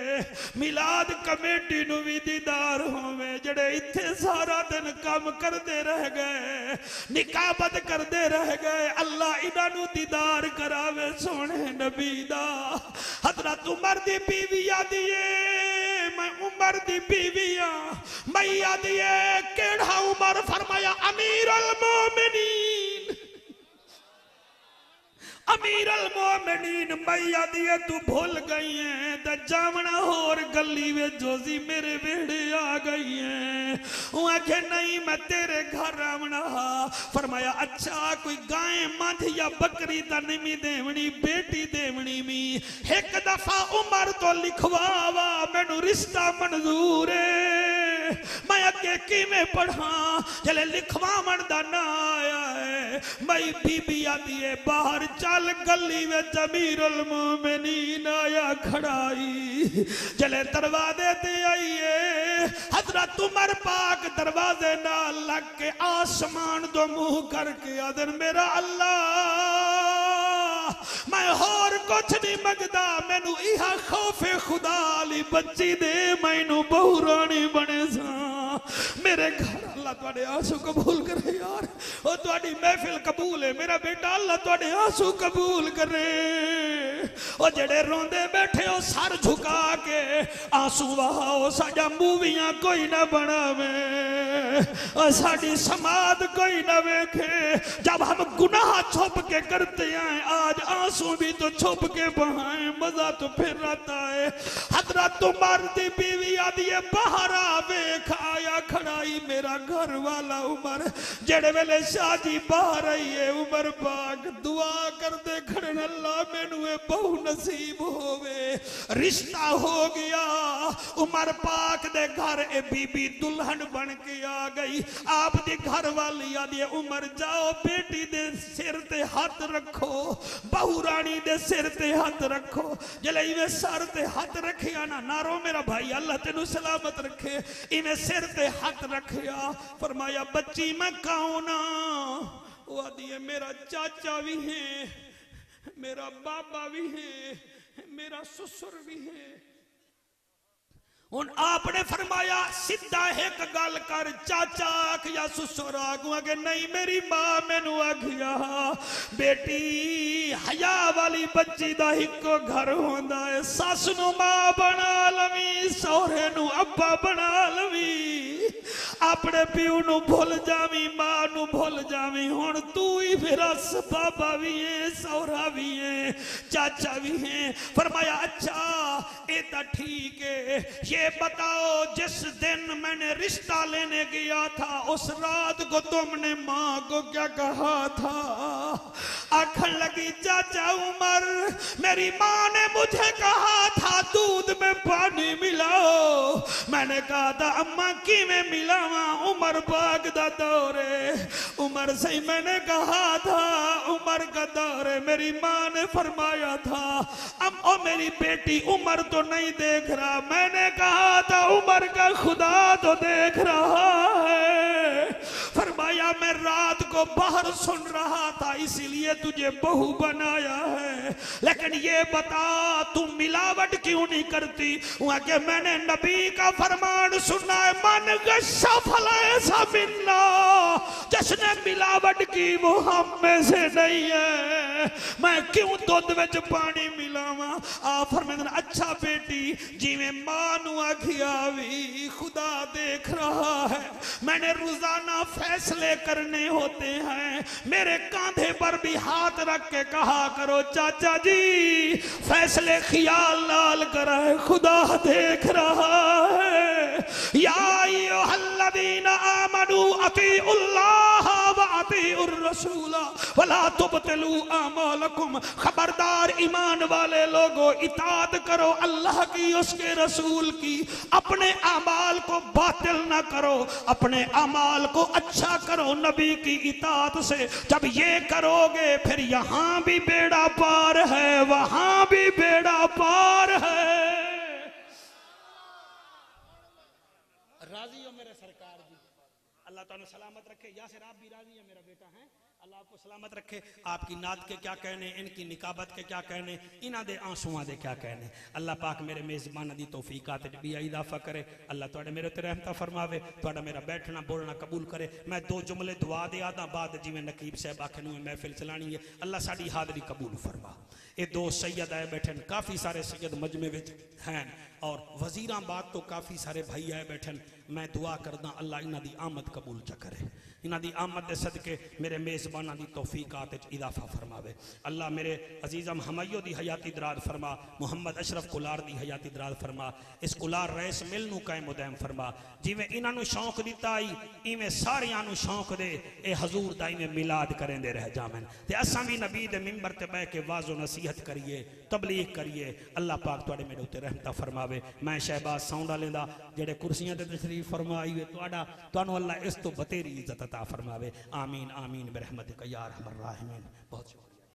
मिलाद कमेटी नू भी दीदार होवे, जड़े इत्थे सारा दिन काम करते रह गए, निकाबत करते रह गए, अल्लाह इन्हां दीदार करावे सोने नबी दा। हजरत उमर दी बीवी आदी है मैं उमर दी बीवी हां, मैं आदी है केड़ा उमर? फरमाया अमीरुल मोमिनीन, अमीरुल मोमिनीन। मैया दिए तू भूल गई है तो जावना होर गली वे जोजी मेरे बेड़े आ गई है। वो आखे नहीं मैं तेरे घर आवना। फरमाया अच्छा कोई गाय मंध या बकरी तो नहीं देवनी, बेटी देवनी मी। एक दफा उमर तो लिखवावा मैनू रिश्ता मंजूर है, मैं अगे किवें पढ़ा? चले लिखवावन दा ना आया है। मई बीबी आदी है बाहर चल गली में अमीरुल मोमिनीन आया खड़ाई, चले दरवाजे ते आइए। हजरत उमर पाक दरवाजे नाल लग के आसमान तो मुंह करके आदन मेरा अल्लाह मैं होर कुछ नहीं मंगदा, मैनू इहा खौफे खुदा ली बच्ची दे, मैनू बहु रानी बने सा मेरे घर। अल्लाह तुहाडे आंसू कबूल करे यार, ओ तुहाडी महफिल कबूल है मेरा बेटा, अल्लाह तुहाडे आंसू कबूल करे। ओ जेड़े रोंदे बैठे हो सर झुका के आंसू वहाओ, साडा मूवियां कोई ना बनावे, ओ साडी समाज कोई ना वेखे। जब हम गुनाह छुप के करते हैं आज आंसू भी तो छुप के बहाए, मजा तो फिर आता है। हजरत उमर दी बीवी आदी है बाहर आ वेख आया खड़ाई मेरा घर वाला उमर। जेड़े वेले शादी बाहर आई है उमर पाक दुआ कर दे खड़े अल्लाह मैनू ए बहु नसीब होवे, रिश्ता हो गया। उमर पाक दे घर ए बीबी दुल्हन बन के आ गई। आप दी घर वाली आदी उमर जाओ बेटी दे सिर ते हाथ रखो, बहु रानी दे सिर ते हाथ रखो। जले इवें सर ते हाथ रखिया ना नारो मेरा भाई अल्लाह तेनू सलामत रखे, इवें सिर ते हाथ रखिया। फरमाया बच्ची मैं कौन? वो आदि है मेरा चाचा भी है, मेरा बाबा भी है, मेरा ससुर भी है। हुन आपने फरमाया सीधा एक गल कर चाचा आख या ससुर आगू के नहीं मेरी मां मैनू आखिया बेटी हया वाली बच्ची दा इको घर होंदा है, सस नू मां बना लवी सौरे नू अब्बा बना लवी, अपने प्यू नू भुल जावी मां नू भुल जावी। हुन तू ही मेरा बाबा भी है सौरा भी है चाचा भी है। फरमाया अच्छा ये तो ठीक है, ये बताओ जिस दिन मैंने रिश्ता लेने गया था उस रात को तुमने माँ को क्या कहा था? आखन लगी चाचा उमर मेरी माँ ने मुझे कहा था दूध में पानी मिलाओ। मैंने कहा था अम्मा की में मिलावा उमर पाक दा दौरे उमर सही मैंने कहा था उमर का दौरे। मेरी माँ ने फरमाया था ओ मेरी बेटी उमर तो नहीं देख रहा, मैंने कहा था उमर का खुदा तो देख रहा है। फरमाया मैं रात को बाहर सुन रहा था इसीलिए तुझे बहू बनाया है, लेकिन ये बता तू मिलावट क्यों नहीं करती? वहां के मैंने नबी का फरमान सुना है मन गशा फलैसा मिन्ना, जिसने मिलावट की वो हम में से नहीं है। मैं क्यों दूध विच पानी मिलावा? आ फरमाया अच्छा बेटी जिवें मां नू आखिया भी खुदा देख रहा है। मैंने रोजाना फैसले करने होते हैं, मेरे कांधे पर भी हाथ रख के कहा करो चाचा जी फैसले ख्याल लाल करा है खुदा देख रहा है। या अय्युहल्लज़ीना आमनू अतीउल्लाह व अतीउर रसूला वला तुबतिलू आमालकुम। खबरदार ईमान वाले लोगों इताअत करो अल्लाह की उसके रसूल की, अपने अमाल को बातिल ना करो, अपने अमाल को अच्छा करो नबी की इताअत से। जब ये करोगे फिर यहां भी बेड़ा पार है वहां भी बेड़ा पार है। राजी हो मेरे सरकार जी, अल्लाह तुहानू सलामत रखे। यासिर आप भी राजी है मेरा बेटा है? अल्लाह आपको सलामत रखे। आपकी नात के क्या कहने, इनकी निकाबत के क्या कहने, इन्हां दे आंसुआं दे क्या कहने। अल्लाह पाक मेरे मेज़बान दी तौफीकात च भी इजाफा करे। अल्लाह तुहाडे मेरे ते रहमत फरमावे, तुहाडा मेरा बैठना बोलना कबूल करे। मैं दो जुमले दुआ दे आदा बाद जिवें नकीब साहब आखे नूं महफिल चलानी है। अल्लाह साडी हाज़री कबूल फरमा। ये दो सैयद आए बैठे, काफ़ी सारे सैयद मजमे विच हैं और वजीराबाद तो काफ़ी सारे भाई आए बैठे। मैं दुआ करदा अल्लाह इन्हां दी आमद कबूल च करे, इन्हां दी आमद दे सदके मेरे मेज़बानां दी तौफीकात च इजाफा फरमावे। अल्लाह मेरे अजीज़म हमयो दी हयाती दराज फरमा, मुहम्मद अशरफ कुलार दी हयाती दराज फरमा, इस कुलार रईस मिल नूं कायम उदैम फरमा। जिवें इन्हां नूं शौक दिता आई इवें सारियां नूं शौक दे, ए हजूर दा इवें मिलाद करेंदे रह जावन ते असां भी नबी दे मिंबर ते बैठ के वाज़ो नसीहत करिए, तबलीग करिए। अल्लाह पाक तुहाडे मेरे उत्ते रहमत फरमावे। मैं शहबाज साउंड वाले दा जेड़े कुर्सियां ते तशरीफ फरमाई है तुहानू अल्लाह इस तो बतेरी इज्जत अता फरमावे। आमीन आमीन बिरहमतिक या अरहमर राहिमीन। बहुत शुक्रिया।